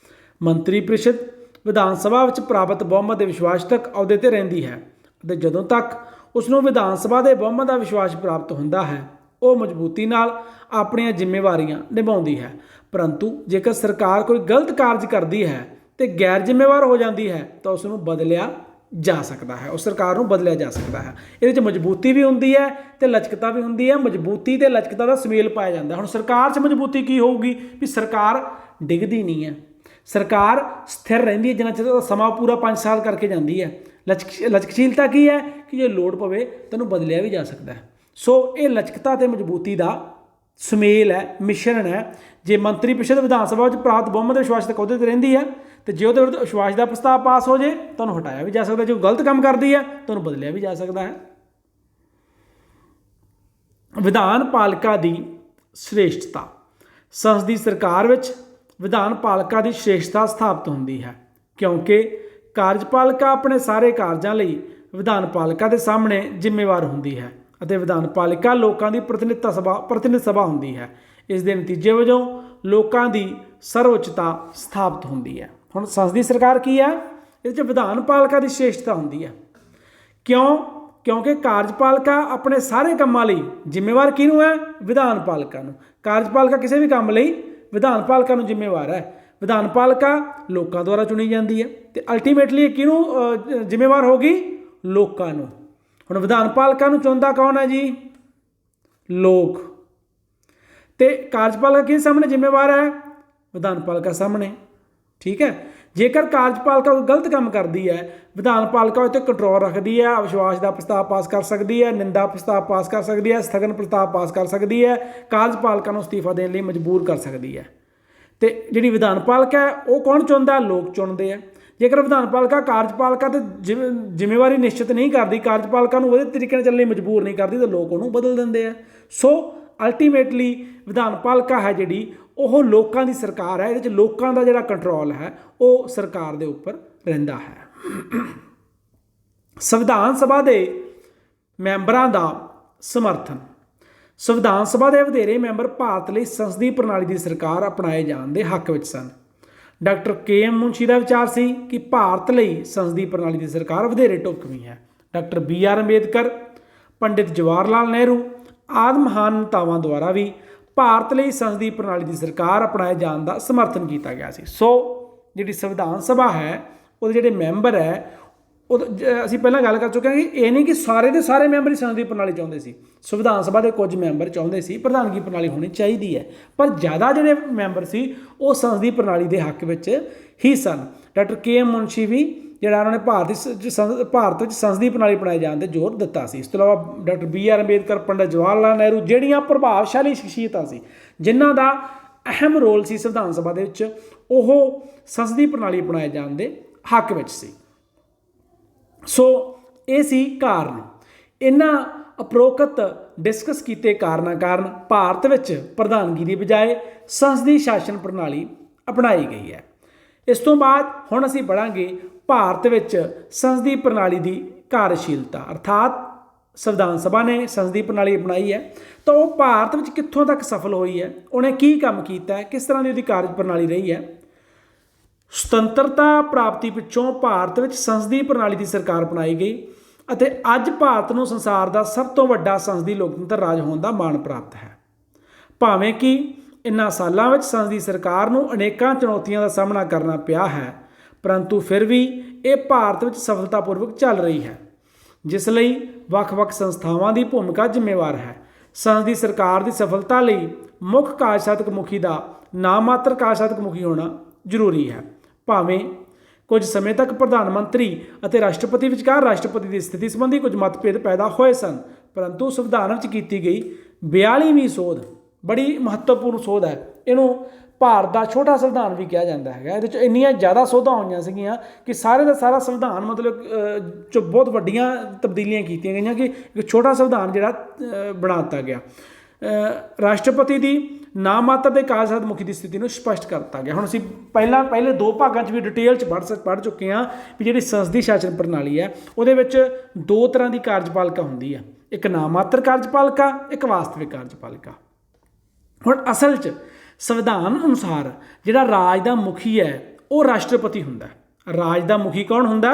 ਮੰਤਰੀ ਪ੍ਰੀਸ਼ਦ ਵਿਧਾਨ ਸਭਾ ਵਿੱਚ ਪ੍ਰਾਪਤ ਬਹੁਮਤ ਦੇ ਵਿਸ਼ਵਾਸ ਤੱਕ ਅਹੁਦੇ 'ਤੇ ਰਹਿੰਦੀ ਹੈ, ਅਤੇ ਜਦੋਂ ਤੱਕ ਉਸ ਨੂੰ ਵਿਧਾਨ ਸਭਾ ਦੇ ਬਹੁਮਤ ਦਾ ਵਿਸ਼ਵਾਸ ਪ੍ਰਾਪਤ ਹੁੰਦਾ ਹੈ ਉਹ ਮਜ਼ਬੂਤੀ ਨਾਲ ਆਪਣੀਆਂ ਜ਼ਿੰਮੇਵਾਰੀਆਂ ਨਿਭਾਉਂਦੀ ਹੈ। ਪਰੰਤੂ ਜੇਕਰ ਸਰਕਾਰ ਕੋਈ ਗਲਤ ਕਾਰਜ ਕਰਦੀ ਹੈ ਅਤੇ ਗੈਰ ਜ਼ਿੰਮੇਵਾਰ ਹੋ ਜਾਂਦੀ ਹੈ ਤਾਂ ਉਸ ਨੂੰ ਬਦਲਿਆ ਜਾ ਸਕਦਾ ਹੈ, ਉਸ ਸਰਕਾਰ ਨੂੰ ਬਦਲਿਆ ਜਾ ਸਕਦਾ ਹੈ। ਇਹਦੇ 'ਚ ਮਜ਼ਬੂਤੀ ਵੀ ਹੁੰਦੀ ਹੈ ਅਤੇ ਲਚਕਤਾ ਵੀ ਹੁੰਦੀ ਹੈ। ਮਜ਼ਬੂਤੀ ਅਤੇ ਲਚਕਤਾ ਦਾ ਸੁਮੇਲ ਪਾਇਆ ਜਾਂਦਾ। ਹੁਣ ਸਰਕਾਰ 'ਚ ਮਜ਼ਬੂਤੀ ਕੀ ਹੋਊਗੀ ਵੀ ਸਰਕਾਰ ਡਿੱਗਦੀ ਨਹੀਂ ਹੈ, ਸਰਕਾਰ ਸਥਿਰ ਰਹਿੰਦੀ ਹੈ, ਜਿੰਨਾ ਚਿਰ ਸਮਾਂ ਪੂਰਾ 5 ਸਾਲ ਕਰਕੇ ਜਾਂਦੀ ਹੈ। ਲਚਕਸ਼ੀਲਤਾ ਕੀ ਹੈ ਕਿ ਜੇ ਲੋੜ ਪਵੇ ਤੈਨੂੰ ਬਦਲਿਆ ਵੀ ਜਾ ਸਕਦਾ ਹੈ। ਸੋ ਇਹ ਲਚਕਤਾ ਅਤੇ ਮਜ਼ਬੂਤੀ ਦਾ ਸੁਮੇਲ ਹੈ, ਮਿਸ਼ਰਣ ਹੈ। ਜੇ ਮੰਤਰੀ ਪ੍ਰੀਸ਼ਦ ਵਿਧਾਨ ਸਭਾ ਵਿੱਚ ਪ੍ਰਾਪਤ ਬਹੁਮਤ ਦੇ ਵਿਸ਼ਵਾਸ ਦੇ ਅਹੁਦੇ 'ਤੇ ਰਹਿੰਦੀ ਹੈ ਤੇ ਜੇ ਉਹਦੇ ਵਿਰੁੱਧ ਵਿਸ਼ਵਾਸ ਦਾ ਪ੍ਰਸਤਾਵ ਪਾਸ ਹੋ ਜੇ ਤਾਂ ਉਹਨੂੰ ਹਟਾਇਆ ਵੀ ਜਾ ਸਕਦਾ। ਜੇ ਉਹ ਗਲਤ ਕੰਮ ਕਰਦੀ ਹੈ ਤਾਂ ਉਹਨੂੰ ਬਦਲਿਆ ਵੀ ਜਾ ਸਕਦਾ ਹੈ। ਵਿਧਾਨ ਪਾਲਿਕਾ ਦੀ ਸ੍ਰੇਸ਼ਟਤਾ। ਸੰਸਦੀ ਸਰਕਾਰ ਵਿੱਚ ਵਿਧਾਨ ਪਾਲਿਕਾ ਦੀ ਸ੍ਰੇਸ਼ਟਤਾ ਸਥਾਪਿਤ ਹੁੰਦੀ ਹੈ ਕਿਉਂਕਿ ਕਾਰਜਪਾਲਿਕਾ ਆਪਣੇ ਸਾਰੇ ਕਾਰਜਾਂ ਲਈ ਵਿਧਾਨ ਪਾਲਿਕਾ ਦੇ ਸਾਹਮਣੇ ਜ਼ਿੰਮੇਵਾਰ ਹੁੰਦੀ ਹੈ ਅਤੇ ਵਿਧਾਨ ਪਾਲਿਕਾ ਲੋਕਾਂ ਦੀ ਪ੍ਰਤੀਨਿਧ ਸਭਾ ਹੁੰਦੀ ਹੈ। ਇਸ ਦੇ ਨਤੀਜੇ ਵਜੋਂ ਲੋਕਾਂ ਦੀ ਸਰਵਉੱਚਤਾ ਸਥਾਪਿਤ ਹੁੰਦੀ ਹੈ। ਹੁਣ ਸੰਸਦੀ ਸਰਕਾਰ ਕੀ ਹੈ? ਇਹਦੇ 'ਚ ਵਿਧਾਨ ਪਾਲਿਕਾ ਦੀ ਸ੍ਰੇਸ਼ਟਤਾ ਹੁੰਦੀ ਹੈ। ਕਿਉਂਕਿ ਕਾਰਜਪਾਲਿਕਾ ਆਪਣੇ ਸਾਰੇ ਕੰਮਾਂ ਲਈ ਜ਼ਿੰਮੇਵਾਰ ਕਿਹਨੂੰ ਹੈ? ਵਿਧਾਨ ਪਾਲਿਕਾ ਨੂੰ। ਕਾਰਜਪਾਲਿਕਾ ਕਿਸੇ ਵੀ ਕੰਮ ਲਈ ਵਿਧਾਨ ਪਾਲਿਕਾ ਨੂੰ ਜ਼ਿੰਮੇਵਾਰ ਹੈ। ਵਿਧਾਨ ਪਾਲਿਕਾ ਲੋਕਾਂ ਦੁਆਰਾ ਚੁਣੀ ਜਾਂਦੀ ਹੈ ਅਤੇ ਅਲਟੀਮੇਟਲੀ ਕਿਹਨੂੰ ਜ਼ਿੰਮੇਵਾਰ ਹੋਗੀ? ਲੋਕਾਂ ਨੂੰ। ਹੁਣ ਵਿਧਾਨ ਪਾਲਿਕਾ ਨੂੰ ਚੁਣਦਾ ਕੌਣ ਹੈ ਜੀ? ਲੋਕ। ਅਤੇ ਕਾਰਜਪਾਲਿਕਾ ਕਿਹਦੇ ਸਾਹਮਣੇ ਜ਼ਿੰਮੇਵਾਰ ਹੈ? ਵਿਧਾਨ ਪਾਲਿਕਾ ਸਾਹਮਣੇ। ਠੀਕ ਹੈ। ਜੇਕਰ ਕਾਰਜਪਾਲਿਕਾ ਕੋਈ ਗਲਤ ਕੰਮ ਕਰਦੀ ਹੈ, ਵਿਧਾਨ ਪਾਲਿਕਾ ਉੱਤੇ ਕੰਟਰੋਲ ਰੱਖਦੀ ਹੈ, ਅਵਿਸ਼ਵਾਸ ਦਾ ਪ੍ਰਸਤਾਵ ਪਾਸ ਕਰ ਸਕਦੀ ਹੈ, ਨਿੰਦਾ ਪ੍ਰਸਤਾਵ ਪਾਸ ਕਰ ਸਕਦੀ ਹੈ, ਸਥਗਨ ਪ੍ਰਸਤਾਵ ਪਾਸ ਕਰ ਸਕਦੀ ਹੈ, ਕਾਰਜਪਾਲਿਕਾ ਨੂੰ ਅਸਤੀਫਾ ਦੇਣ ਲਈ ਮਜਬੂਰ ਕਰ ਸਕਦੀ ਹੈ। ਅਤੇ ਜਿਹੜੀ ਵਿਧਾਨ ਪਾਲਿਕਾ ਹੈ ਉਹ ਕੌਣ ਚੁਣਦਾ? ਲੋਕ ਚੁਣਦੇ ਆ। ਜੇਕਰ ਵਿਧਾਨ ਪਾਲਿਕਾ ਕਾਰਜਪਾਲਿਕਾ 'ਤੇ ਜ਼ਿੰਮੇਵਾਰੀ ਨਿਸ਼ਚਿਤ ਨਹੀਂ ਕਰਦੀ, ਕਾਰਜਪਾਲਿਕਾ ਨੂੰ ਉਹਦੇ ਤਰੀਕੇ ਨਾਲ ਚੱਲਣ ਲਈ ਮਜਬੂਰ ਨਹੀਂ ਕਰਦੀ, ਤਾਂ ਲੋਕ ਉਹਨੂੰ ਬਦਲ ਦਿੰਦੇ ਆ। ਸੋ ਅਲਟੀਮੇਟਲੀ ਵਿਧਾਨ ਪਾਲਿਕਾ ਹੈ ਜਿਹੜੀ ਉਹ ਲੋਕਾਂ ਦੀ ਸਰਕਾਰ ਹੈ। ਇਹਦੇ 'ਚ ਲੋਕਾਂ ਦਾ ਜਿਹੜਾ ਕੰਟਰੋਲ ਹੈ ਉਹ ਸਰਕਾਰ ਦੇ ਉੱਪਰ ਰਹਿੰਦਾ ਹੈ। ਸੰਵਿਧਾਨ ਸਭਾ ਦੇ ਮੈਂਬਰਾਂ ਦਾ ਸਮਰਥਨ। ਸੰਵਿਧਾਨ ਸਭਾ ਦੇ ਵਧੇਰੇ ਮੈਂਬਰ ਭਾਰਤ ਲਈ ਸੰਸਦੀ ਪ੍ਰਣਾਲੀ ਦੀ ਸਰਕਾਰ ਅਪਣਾਏ ਜਾਣ ਦੇ ਹੱਕ ਵਿੱਚ ਸਨ। ਡਾਕਟਰ ਕੇ.ਐਮ. ਮੁਨਸ਼ੀ ਦਾ ਵਿਚਾਰ ਸੀ ਕਿ ਭਾਰਤ ਲਈ ਸੰਸਦੀ ਪ੍ਰਣਾਲੀ ਦੀ ਸਰਕਾਰ ਵਧੇਰੇ ਢੁਕਵੀਂ ਹੈ। ਡਾਕਟਰ ਬੀ.ਆਰ. ਅੰਬੇਦਕਰ, ਪੰਡਿਤ ਜਵਾਹਰ ਲਾਲ ਨਹਿਰੂ ਆਦਿ ਮਹਾਨ ਨੇਤਾਵਾਂ ਦੁਆਰਾ ਵੀ ਭਾਰਤ ਲਈ ਸੰਸਦੀ ਪ੍ਰਣਾਲੀ ਦੀ ਸਰਕਾਰ ਅਪਣਾਏ ਜਾਣ ਦਾ ਸਮਰਥਨ ਕੀਤਾ ਗਿਆ ਸੀ। ਸੋ ਜਿਹੜੀ ਸੰਵਿਧਾਨ ਸਭਾ ਹੈ ਉਹਦੇ ਜਿਹੜੇ ਮੈਂਬਰ ਹੈ ਉਹ ਅਸੀਂ ਪਹਿਲਾਂ ਗੱਲ ਕਰ ਚੁੱਕੇ ਹਾਂ ਕਿ ਇਹ ਨਹੀਂ ਕਿ ਸਾਰੇ ਦੇ ਸਾਰੇ ਮੈਂਬਰ ਹੀ ਸੰਸਦੀ ਪ੍ਰਣਾਲੀ ਚਾਹੁੰਦੇ ਸੀ। ਸੰਵਿਧਾਨ ਸਭਾ ਦੇ ਕੁਝ ਮੈਂਬਰ ਚਾਹੁੰਦੇ ਸੀ ਪ੍ਰਧਾਨਗੀ ਪ੍ਰਣਾਲੀ ਹੋਣੀ ਚਾਹੀਦੀ ਹੈ, ਪਰ ਜ਼ਿਆਦਾ ਜਿਹੜੇ ਮੈਂਬਰ ਸੀ ਉਹ ਸੰਸਦੀ ਪ੍ਰਣਾਲੀ ਦੇ ਹੱਕ ਵਿੱਚ ਹੀ ਸਨ। ਡਾਕਟਰ ਕੇ.ਐਮ. ਮੁਨਸ਼ੀ ਵੀ ਜਿਹੜਾ ਉਹਨਾਂ ਨੇ ਭਾਰਤ ਵਿੱਚ ਸੰਸਦੀ ਪ੍ਰਣਾਲੀ ਅਪਣਾਏ ਜਾਣ 'ਤੇ ਜ਼ੋਰ ਦਿੱਤਾ ਸੀ। ਇਸ ਤੋਂ ਇਲਾਵਾ ਡਾਕਟਰ ਬੀ.ਆਰ. ਅੰਬੇਦਕਰ, ਪੰਡਿਤ ਜਵਾਹਰ ਲਾਲ ਨਹਿਰੂ ਜਿਹੜੀਆਂ ਪ੍ਰਭਾਵਸ਼ਾਲੀ ਸ਼ਖਸੀਅਤਾਂ ਸੀ ਜਿਨ੍ਹਾਂ ਦਾ ਅਹਿਮ ਰੋਲ ਸੀ ਸੰਵਿਧਾਨ ਸਭਾ ਦੇ ਵਿੱਚ, ਉਹ ਸੰਸਦੀ ਪ੍ਰਣਾਲੀ ਅਪਣਾਏ ਜਾਣ ਦੇ ਹੱਕ ਵਿੱਚ ਸੀ। ਸੋ ਇਹ ਸੀ ਕਾਰਨ। ਇਹਨਾਂ ਉਪਰੋਕਤ ਡਿਸਕਸ ਕੀਤੇ ਕਾਰਨਾਂ ਕਾਰਨ ਭਾਰਤ ਵਿੱਚ ਪ੍ਰਧਾਨਗੀ ਦੀ ਬਜਾਏ ਸੰਸਦੀ ਸ਼ਾਸਨ ਪ੍ਰਣਾਲੀ ਅਪਣਾਈ ਗਈ ਹੈ। ਇਸ ਤੋਂ ਬਾਅਦ ਹੁਣ ਅਸੀਂ ਪੜ੍ਹਾਂਗੇ ਭਾਰਤ ਵਿੱਚ ਸੰਸਦੀ ਪ੍ਰਣਾਲੀ ਦੀ ਕਾਰਜਸ਼ੀਲਤਾ, ਅਰਥਾਤ ਸੰਵਿਧਾਨ ਸਭਾ ਨੇ ਸੰਸਦੀ ਪ੍ਰਣਾਲੀ ਅਪਣਾਈ ਹੈ ਤਾਂ ਉਹ ਭਾਰਤ ਵਿੱਚ ਕਿੱਥੋਂ ਤੱਕ ਸਫਲ ਹੋਈ ਹੈ, ਉਹਨੇ ਕੀ ਕੰਮ ਕੀਤਾ ਹੈ, ਕਿਸ ਤਰ੍ਹਾਂ ਦੀ ਉਹਦੀ ਕਾਰਜ ਪ੍ਰਣਾਲੀ ਰਹੀ ਹੈ। ਸੁਤੰਤਰਤਾ ਪ੍ਰਾਪਤੀ ਪਿੱਛੋਂ ਭਾਰਤ ਵਿੱਚ ਸੰਸਦੀ ਪ੍ਰਣਾਲੀ ਦੀ ਸਰਕਾਰ ਅਪਣਾਈ ਗਈ ਅਤੇ ਅੱਜ ਭਾਰਤ ਨੂੰ ਸੰਸਾਰ ਦਾ ਸਭ ਤੋਂ ਵੱਡਾ ਸੰਸਦੀ ਲੋਕਤੰਤਰ ਰਾਜ ਹੋਣ ਦਾ ਮਾਣ ਪ੍ਰਾਪਤ ਹੈ। ਭਾਵੇਂ ਕਿ ਇਨ੍ਹਾਂ ਸਾਲਾਂ ਵਿੱਚ ਸੰਸਦੀ ਸਰਕਾਰ ਨੂੰ ਅਨੇਕਾਂ ਚੁਣੌਤੀਆਂ ਦਾ ਸਾਹਮਣਾ ਕਰਨਾ ਪਿਆ ਹੈ, ਪਰੰਤੂ ਫਿਰ ਵੀ ਇਹ ਭਾਰਤ ਵਿੱਚ ਸਫਲਤਾਪੂਰਵਕ ਚੱਲ ਰਹੀ ਹੈ, ਜਿਸ ਲਈ ਵੱਖ-ਵੱਖ ਸੰਸਥਾਵਾਂ ਦੀ ਭੂਮਿਕਾ ਜ਼ਿੰਮੇਵਾਰ ਹੈ। ਸੰਸਦੀ ਸਰਕਾਰ ਦੀ ਸਫਲਤਾ ਲਈ ਮੁੱਖ ਕਾਰਜਸਾਧਕ ਮੁਖੀ ਦਾ ਨਾਮਾਤਰ ਕਾਰਜਸਾਧਕ ਮੁਖੀ ਹੋਣਾ ਜ਼ਰੂਰੀ ਹੈ। ਭਾਵੇਂ ਕੁਝ ਸਮੇਂ ਤੱਕ ਪ੍ਰਧਾਨ ਮੰਤਰੀ ਅਤੇ ਰਾਸ਼ਟਰਪਤੀ ਵਿਚਕਾਰ ਰਾਸ਼ਟਰਪਤੀ ਦੀ ਸਥਿਤੀ ਸੰਬੰਧੀ ਕੁਝ ਮਤਭੇਦ ਪੈਦਾ ਹੋਏ ਸਨ, ਪਰੰਤੂ ਸੰਵਿਧਾਨ ਵਿੱਚ ਕੀਤੀ ਗਈ 42ਵੀਂ ਸੋਧ ਬੜੀ ਮਹੱਤਵਪੂਰਨ ਸੋਧ ਹੈ। ਇਹਨੂੰ ਭਾਰਤ ਦਾ ਛੋਟਾ ਸੰਵਿਧਾਨ ਵੀ ਕਿਹਾ ਜਾਂਦਾ ਹੈਗਾ। ਇਹਦੇ 'ਚ ਇੰਨੀਆਂ ਜ਼ਿਆਦਾ ਸੋਧਾਂ ਹੋਈਆਂ ਸੀਗੀਆਂ ਕਿ ਸਾਰੇ ਦਾ ਸਾਰਾ ਸੰਵਿਧਾਨ ਮਤਲਬ 'ਚ ਬਹੁਤ ਵੱਡੀਆਂ ਤਬਦੀਲੀਆਂ ਕੀਤੀਆਂ ਗਈਆਂ ਕਿ ਇੱਕ ਛੋਟਾ ਸੰਵਿਧਾਨ ਜਿਹੜਾ ਬਣਾ ਦਿੱਤਾ ਗਿਆ। ਰਾਸ਼ਟਰਪਤੀ ਦੀ ਨਾਮਾਤਰ ਦੇ ਕਾਰਜਸਾਧਕ ਮੁਖੀ ਦੀ ਸਥਿਤੀ ਨੂੰ ਸਪਸ਼ਟ ਕਰ ਦਿੱਤਾ ਗਿਆ। ਹੁਣ ਅਸੀਂ ਪਹਿਲੇ ਦੋ ਭਾਗਾਂ 'ਚ ਵੀ ਡਿਟੇਲ 'ਚ ਪੜ੍ਹ ਚੁੱਕੇ ਹਾਂ ਵੀ ਜਿਹੜੀ ਸੰਸਦੀ ਸ਼ਾਸਨ ਪ੍ਰਣਾਲੀ ਹੈ ਉਹਦੇ ਵਿੱਚ ਦੋ ਤਰ੍ਹਾਂ ਦੀ ਕਾਰਜਪਾਲਿਕਾ ਹੁੰਦੀ ਹੈ, ਇੱਕ ਨਾਮਾਤਰ ਕਾਰਜਪਾਲਿਕਾ, ਇੱਕ ਵਾਸਤਵਿਕ ਕਾਰਜਪਾਲਿਕਾ। ਹੁਣ ਅਸਲ 'ਚ ਸੰਵਿਧਾਨ ਅਨੁਸਾਰ ਜਿਹੜਾ ਰਾਜ ਦਾ ਮੁਖੀ ਹੈ ਉਹ ਰਾਸ਼ਟਰਪਤੀ ਹੁੰਦਾ। ਰਾਜ ਦਾ ਮੁਖੀ ਕੌਣ ਹੁੰਦਾ?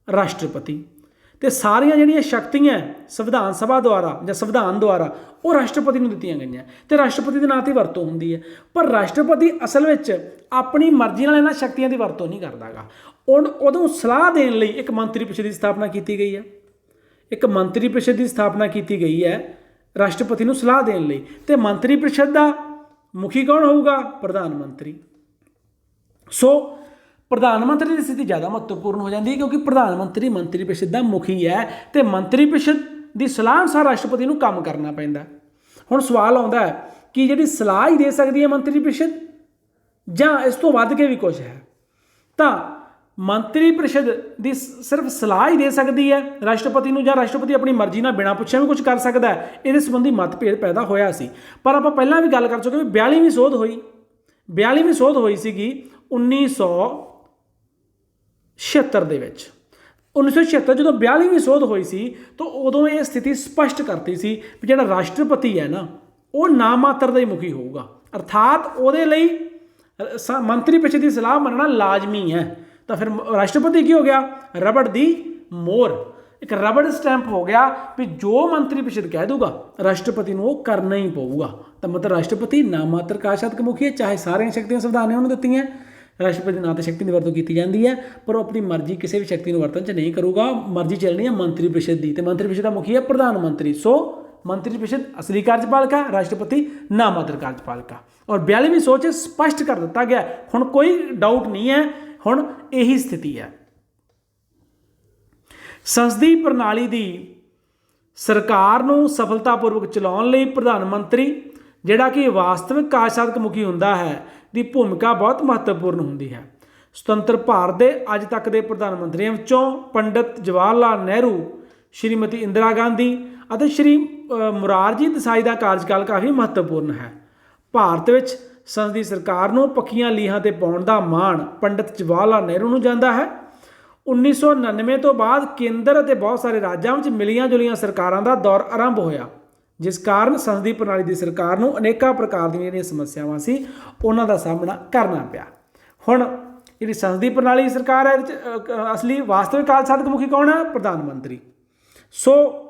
ਰਾਸ਼ਟਰਪਤੀ। ਅਤੇ ਸਾਰੀਆਂ ਜਿਹੜੀਆਂ ਸ਼ਕਤੀਆਂ ਸੰਵਿਧਾਨ ਸਭਾ ਦੁਆਰਾ ਜਾਂ ਸੰਵਿਧਾਨ ਦੁਆਰਾ ਉਹ ਰਾਸ਼ਟਰਪਤੀ ਨੂੰ ਦਿੱਤੀਆਂ ਗਈਆਂ ਅਤੇ ਰਾਸ਼ਟਰਪਤੀ ਦੇ ਨਾਂ 'ਤੇ ਵਰਤੋਂ ਹੁੰਦੀ ਹੈ। ਪਰ ਰਾਸ਼ਟਰਪਤੀ ਅਸਲ ਵਿੱਚ ਆਪਣੀ ਮਰਜ਼ੀ ਨਾਲ ਇਹਨਾਂ ਸ਼ਕਤੀਆਂ ਦੀ ਵਰਤੋਂ ਨਹੀਂ ਕਰਦਾ ਗਾ। ਉਦੋਂ ਸਲਾਹ ਦੇਣ ਲਈ ਇੱਕ ਮੰਤਰੀ ਪ੍ਰੀਸ਼ਦ ਦੀ ਸਥਾਪਨਾ ਕੀਤੀ ਗਈ ਹੈ। ਇੱਕ ਮੰਤਰੀ ਪ੍ਰੀਸ਼ਦ ਦੀ ਸਥਾਪਨਾ ਕੀਤੀ ਗਈ ਹੈ ਰਾਸ਼ਟਰਪਤੀ ਨੂੰ ਸਲਾਹ ਦੇਣ ਲਈ, ਅਤੇ ਮੰਤਰੀ ਪ੍ਰੀਸ਼ਦ ਦਾ ਮੁਖੀ ਕੌਣ ਹੋਊਗਾ? ਪ੍ਰਧਾਨ ਮੰਤਰੀ। ਸੋ ਪ੍ਰਧਾਨ ਮੰਤਰੀ ਦੀ ਸਥਿਤੀ ਜ਼ਿਆਦਾ ਮਹੱਤਵਪੂਰਨ ਹੋ ਜਾਂਦੀ ਹੈ ਕਿਉਂਕਿ ਪ੍ਰਧਾਨ ਮੰਤਰੀ ਮੰਤਰੀ ਪ੍ਰੀਸ਼ਦ ਦਾ ਮੁਖੀ ਹੈ ਅਤੇ ਮੰਤਰੀ ਪ੍ਰੀਸ਼ਦ ਦੀ ਸਲਾਹ ਅਨੁਸਾਰ ਰਾਸ਼ਟਰਪਤੀ ਨੂੰ ਕੰਮ ਕਰਨਾ ਪੈਂਦਾ। ਹੁਣ ਸਵਾਲ ਆਉਂਦਾ ਹੈ कि जिहड़ी सलाह ही दे सकती है मंत्री परिषद ਜਾਂ इस तो वध के भी कुछ है, तो मंत्री परिषद की सिर्फ सलाह ही दे सकती है राष्ट्रपति को, ਜਾਂ राष्ट्रपति अपनी मर्जी ਨਾਲ बिना पुछे भी कुछ कर सकता है। ये संबंधी मतभेद पैदा होया सी, पर आप पहला भी गल कर चुके भी 42वीं सोध हुई 42वीं सोध हुई सी 1976 ਦੇ ਵਿੱਚ। 1976 ਜਦੋਂ 42वीं सोध हुई सी तो उदों ये स्थिति स्पष्ट करती सी भी जिहड़ा राष्ट्रपति है ना वो नामात्र ਦਾ ਹੀ मुखी होगा, अर्थात ਉਹਦੇ ਲਈ मंत्री परिषद की सलाह मनना लाजमी है। तो फिर राष्ट्रपति की हो गया रबड़ दी मोहर, एक रबड़ स्टैंप हो गया भी जो मंत्री परिषद कह दूगा राष्ट्रपति को करना ही पऊगा। तो मतलब राष्ट्रपति नामात्र कार्यशाधक मुखी है, चाहे सारिया शक्तियां संविधान ने उन्होंने दी हैं। राष्ट्रपति ना तो शक्ति की वरतों की जाती है, पर वो अपनी मर्जी किसी भी शक्ति वरतन च नहीं करूगा, मर्जी चलनी है मंत्री परिषद की। तो मंत्री परिषद का मुखी है प्रधानमंत्री। सो मंत्री परिषद असली कार्यपालिका, राष्ट्रपति नामात्र कार्यपालिका। और 42वीं सोच स्पष्ट कर दिता गया, हुण कोई डाउट नहीं है, हुण यही स्थिति है। संसदीय प्रणाली की सरकार नूं सफलतापूर्वक चलाउण लई प्रधानमंत्री जिहड़ा कि वास्तविक कार्यसाधक मुखी हुंदा है दी भूमिका बहुत महत्वपूर्ण हुंदी है। सुतंत्र भारत के अज तक के प्रधानमंत्रियों विचों पंडित जवाहर लाल नेहरू, श्रीमती इंदिरा गांधी और श्री मुरारजी देसाई का कार्यकाल काफ़ी महत्वपूर्ण है। भारत विच संसदीय सरकार नूं पक्कियां लीहां ते पाउण दा माण पंडित जवाहर लाल नेहरू नूं जांदा है। 1999 तो बाद केंद्र और बहुत सारे राज्यों में मिलियां जुलियां सरकारों का दौर आरंभ होया, जिस कारण संसदीय प्रणाली की सरकार नूं अनेकों प्रकार दी जिहड़ियां समस्यावां सी उन्हां दा सामना करना पिया। हुण जिहड़ी संसदीय प्रणाली की सरकार है असली वास्तविक कार्यसाधक मुखी कौन है? प्रधानमंत्री। सो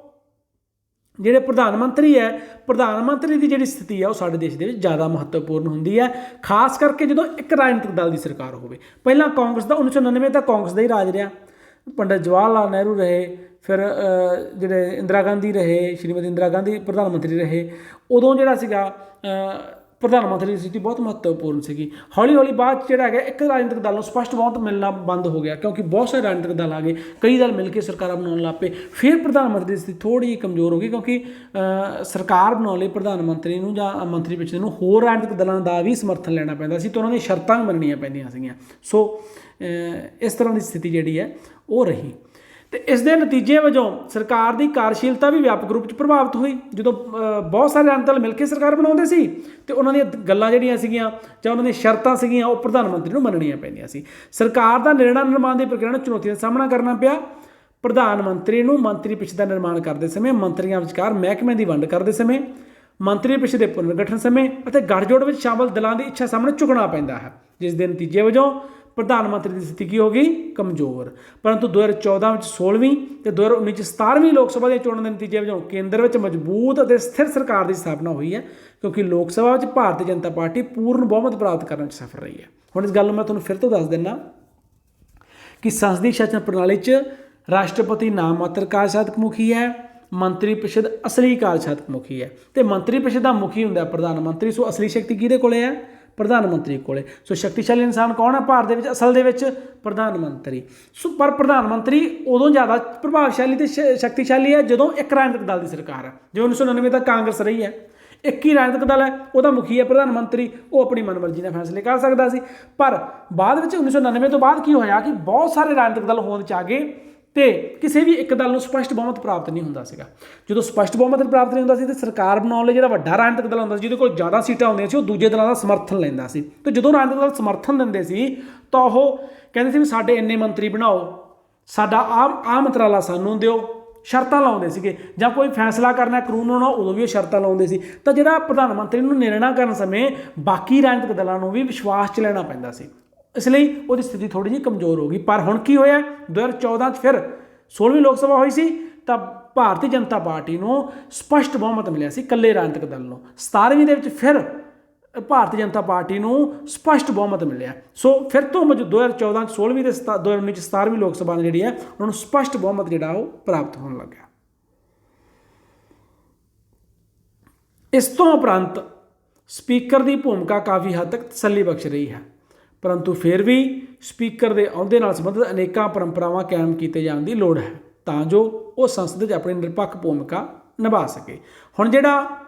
ਜਿਹੜੇ प्रधानमंत्री है, प्रधानमंत्री की जिहड़ी स्थिति है वो साडे देश दे विच ज़्यादा महत्वपूर्ण हुंदी है, खास करके जो एक राजनीतिक दल की सरकार होवे। पहला कांग्रेस का 1999 तक कांग्रेस का ही राज रहा, पंडित जवाहर लाल नेहरू रहे, फिर जिहड़े इंदिरा गांधी रहे, श्रीमती इंदिरा गांधी प्रधानमंत्री रहे। उदों जिहड़ा सीगा प्रधानमंत्री की स्थिति बहुत महत्वपूर्ण सी। हौली हौली बाद जिहड़ा है एक राजनीतिक दल को स्पष्ट बहुत मिलना बंद हो गया, क्योंकि बहुत सारे राजनीतिक दल आ गए, कई दल मिलकर सरकार बनाने लग पे। फिर प्रधानमंत्री की स्थिति थोड़ी जी कमज़ोर हो गई, क्योंकि सरकार बनाने लिए प्रधानमंत्री को या मंत्री परिषद को होर राजनीतिक दलों का भी समर्थन लेना पैंदा सी, तो उन्होंने शर्तां भी मननियां पैंदियां सीगियां। सो इस तरह की स्थिति जिहड़ी है वो रही। तो इस दे नतीजे वजों सरकार की कार्यशीलता भी व्यापक रूप से प्रभावित हुई। जो बहुत सारे राजनीतिक दल मिलकर सरकार बनाते सी तो उन्होंने गल्लां जिहड़ियां सीगियां जां उन्होंने शर्तां सीगियां वो प्रधानमंत्री को मनणियां पैंदियां सी। सरकार का निर्णय निर्माण की प्रक्रिया चुनौतियों का सामना करना पिया। प्रधानमंत्री को मंत्री परिषद का निर्माण करते समय, मंत्रियों विचकार महकमे की वंड करते समय, मंत्री परिषद के पुनर्गठन समय और गठजोड़ में शामिल दलों की इच्छा सामने झुकना पैंदा है, जिस के नतीजे वजों प्रधानमंत्री की स्थिति की हो गई कमज़ोर। परंतु 2014 में 16वीं तो 2019 17वीं लोक सभा के चोणों के नतीजे वजों केंद्र में मजबूत और स्थिर सरकार की स्थापना हुई है, क्योंकि लोक सभा में भारतीय जनता पार्टी पूर्ण बहुमत प्राप्त करने में सफल रही है। हुण इस गल मैं तुहानूं फिर तो दस दिना कि संसदीय शासन प्रणाली राष्ट्रपति नाममात्र कार्यसाधक मुखी है, मंत्री परिषद असली कार्यसाधक मुखी है। तो मंत्री परिषद का मुखी हुंदा प्रधानमंत्री। सो असली शक्ति किहदे कोले है? प्रधानमंत्री कोले। सो शक्तिशाली इंसान कौन है भारत दे विच? असल दे विच प्रधानमंत्री। सो पर प्रधानमंत्री उदों ज़्यादा प्रभावशाली तो शक्तिशाली है जदों एक राजनीतिक दल की सरकार है। जो 1999 तक कांग्रेस रही है, एक ही राजनीतिक दल है, वह मुखी है प्रधानमंत्री, वो अपनी मनमर्जी ने फैसले कर सकता सी। पर बाद में 1999 तो बाद की होया कि बहुत सारे राजनीतिक दल होने आ गए तो किसी भी एक दल को स्पष्ट बहुमत प्राप्त नहीं होंदा सीगा। जो स्पष्ट बहुमत प्राप्त नहीं होंदा सी तो सरकार बनाने जो वड्डा राजनीतिक दल होंदा सी जिहदे कोल ज़्यादा सीटां होंदियां सी, वो दूजे दलों का समर्थन लैंदा सी। तो जो राजनीतिक दल समर्थन दिंदे सी तो वो कहंदे सी भी साडे इन्ने मंत्री बनाओ, साडा आ मंत्राला सानूं दिओ, शर्तां लाउंदे सीगे, जां कोई फैसला करना कानून होना उदों भी शर्तां लाउंदे सी। तो जिहड़ा प्रधानमंत्री नूं निर्णय करन समय बाकी राजनीतिक दलों नूं भी विश्वास च लैना पैंदा सी, इसलिए वो स्थिति थोड़ी जी कमज़ोर हो गई। पर हुण की होया 2014 फिर 16वीं लोक सभा हुई सी तो भारतीय जनता पार्टी को स्पष्ट बहुमत मिलिया सी कल्ले राजनीतिक दल को। 17वीं दे विच फिर भारतीय जनता पार्टी को स्पष्ट बहुमत मिलिया। सो फिर तो 2014 16वीं तो 2019 17वीं लोक सभा जी है उन्होंने स्पष्ट बहुमत जोड़ा वो प्राप्त होने लग गया। इस तो उपरंत स्पीकर की भूमिका काफ़ी हद तक तसल्ली बख्श रही है, परंतु फिर भी स्पीकर के अहुदे नाल संबंधित अनेकों परंपरावां कायम किए जाने की लोड़ है तां जो वो संसद अपनी निरपक्ष भूमिका निभा सके। हुण जिहड़ा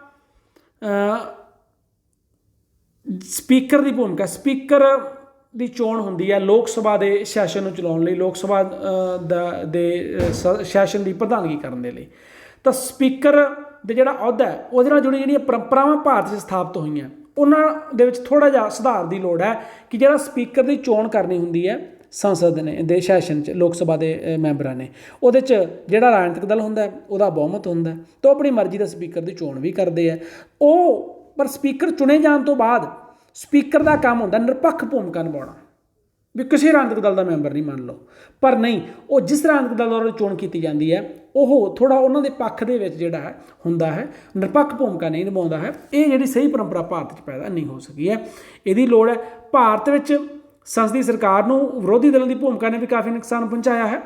ਸਪੀਕਰ ਦੀ ਭੂਮਿਕਾ, ਸਪੀਕਰ ਦੀ ਚੋਣ ਹੁੰਦੀ ਹੈ ਲੋਕ ਸਭਾ ਦੇ ਸੈਸ਼ਨ ਨੂੰ ਚਲਾਉਣ ਲਈ, ਲੋਕ ਸਭਾ ਦੇ ਸੈਸ਼ਨ ਦੀ ਪ੍ਰਧਾਨਗੀ ਕਰਨ ਦੇ ਲਈ। ਤਾਂ ਸਪੀਕਰ ਦੇ ਜਿਹੜਾ ਅਹੁਦਾ ਹੈ ਉਹਦੇ ਨਾਲ ਜੁੜੀ ਜਿਹੜੀਆਂ ਪਰੰਪਰਾਵਾਂ ਭਾਰਤ 'ਚ ਸਥਾਪਿਤ ਹੋਈਆਂ ਉਹਨਾਂ ਦੇ ਵਿੱਚ ਥੋੜ੍ਹਾ ਜਿਹਾ ਸੁਧਾਰ ਦੀ ਲੋੜ ਹੈ ਕਿ ਜਿਹੜਾ ਸਪੀਕਰ ਦੀ ਚੋਣ ਕਰਨੀ ਹੁੰਦੀ ਹੈ ਸੰਸਦ ਨੇ ਦੇ ਸੈਸ਼ਨ 'ਚ, ਲੋਕ ਸਭਾ ਦੇ ਮੈਂਬਰਾਂ ਨੇ, ਉਹਦੇ 'ਚ ਜਿਹੜਾ ਰਾਜਨੀਤਿਕ ਦਲ ਹੁੰਦਾ ਉਹਦਾ ਬਹੁਮਤ ਹੁੰਦਾ ਤਾਂ ਉਹ ਆਪਣੀ ਮਰਜ਼ੀ ਦਾ ਸਪੀਕਰ ਦੀ ਚੋਣ ਵੀ ਕਰਦੇ ਹੈ ਉਹ। ਪਰ ਸਪੀਕਰ ਚੁਣੇ ਜਾਣ ਤੋਂ ਬਾਅਦ ਸਪੀਕਰ ਦਾ ਕੰਮ ਹੁੰਦਾ ਨਿਰਪੱਖ ਭੂਮਿਕਾ ਨਿਭਾਉਣਾ, ਵੀ ਕਿਸੇ ਰਾਜਨੀਤਿਕ ਦਲ ਦਾ ਮੈਂਬਰ ਨਹੀਂ ਮੰਨ ਲਓ, ਪਰ ਨਹੀਂ, ਉਹ ਜਿਸ ਰਾਜਨੀਤਿਕ ਦਲ ਦੁਆਰਾ ਚੋਣ ਕੀਤੀ ਜਾਂਦੀ ਹੈ ਉਹ ਥੋੜ੍ਹਾ ਉਹਨਾਂ ਦੇ ਪੱਖ ਦੇ ਵਿੱਚ ਜਿਹੜਾ ਹੈ ਹੁੰਦਾ ਹੈ, ਨਿਰਪੱਖ ਭੂਮਿਕਾ ਨਹੀਂ ਨਿਭਾਉਂਦਾ ਹੈ। ਇਹ ਜਿਹੜੀ ਸਹੀ ਪਰੰਪਰਾ ਭਾਰਤ 'ਚ ਪੈਦਾ ਨਹੀਂ ਹੋ ਸਕੀ ਹੈ, ਇਹਦੀ ਲੋੜ ਹੈ। ਭਾਰਤ ਵਿੱਚ ਸੰਸਦੀ ਸਰਕਾਰ ਨੂੰ ਵਿਰੋਧੀ ਦਲਾਂ ਦੀ ਭੂਮਿਕਾ ਨੇ ਵੀ ਕਾਫੀ ਨੁਕਸਾਨ ਪਹੁੰਚਾਇਆ ਹੈ।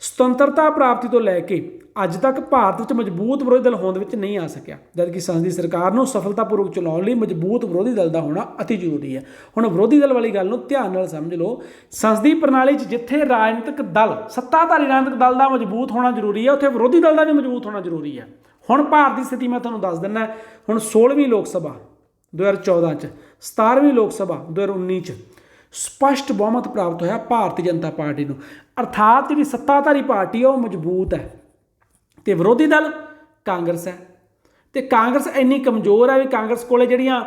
ਸੁਤੰਤਰਤਾ ਪ੍ਰਾਪਤੀ ਤੋਂ ਲੈ ਕੇ ਅੱਜ ਤੱਕ ਭਾਰਤ ਵਿੱਚ ਮਜ਼ਬੂਤ ਵਿਰੋਧੀ ਦਲ ਹੋਂਦ ਵਿੱਚ ਨਹੀਂ ਆ ਸਕਿਆ, ਜਦਕਿ ਸੰਸਦੀ ਸਰਕਾਰ ਨੂੰ ਸਫਲਤਾਪੂਰਵਕ ਚਲਾਉਣ ਲਈ ਮਜ਼ਬੂਤ ਵਿਰੋਧੀ ਦਲ ਦਾ ਹੋਣਾ ਅਤੀ ਜ਼ਰੂਰੀ ਹੈ। ਹੁਣ ਵਿਰੋਧੀ ਦਲ ਵਾਲੀ ਗੱਲ ਨੂੰ ਧਿਆਨ ਨਾਲ ਸਮਝ ਲਓ। ਸੰਸਦੀ ਪ੍ਰਣਾਲੀ 'ਚ ਜਿੱਥੇ ਰਾਜਨੀਤਿਕ ਦਲ, ਸੱਤਾਧਾਰੀ ਰਾਜਨੀਤਿਕ ਦਲ ਦਾ ਮਜ਼ਬੂਤ ਹੋਣਾ ਜ਼ਰੂਰੀ ਹੈ, ਉੱਥੇ ਵਿਰੋਧੀ ਦਲ ਦਾ ਵੀ ਮਜ਼ਬੂਤ ਹੋਣਾ ਜ਼ਰੂਰੀ ਹੈ। ਹੁਣ ਭਾਰਤ ਦੀ ਸਥਿਤੀ ਮੈਂ ਤੁਹਾਨੂੰ ਦੱਸ ਦਿੰਦਾ। ਹੁਣ 16ਵੀਂ ਲੋਕ ਸਭਾ 2014 'ਚ, 17ਵੀਂ ਲੋਕ ਸਭਾ 2019 'ਚ ਸਪਸ਼ਟ ਬਹੁਮਤ ਪ੍ਰਾਪਤ ਹੋਇਆ ਭਾਰਤੀ ਜਨਤਾ ਪਾਰਟੀ ਨੂੰ, ਅਰਥਾਤ ਜਿਹੜੀ ਸੱਤਾਧਾਰੀ ਪਾਰਟੀ ਹੈ ਉਹ ਮਜ਼ਬੂਤ ਹੈ ਅਤੇ ਵਿਰੋਧੀ ਦਲ ਕਾਂਗਰਸ ਹੈ। ਅਤੇ ਕਾਂਗਰਸ ਇੰਨੀ ਕਮਜ਼ੋਰ ਹੈ ਵੀ ਕਾਂਗਰਸ ਕੋਲ ਜਿਹੜੀਆਂ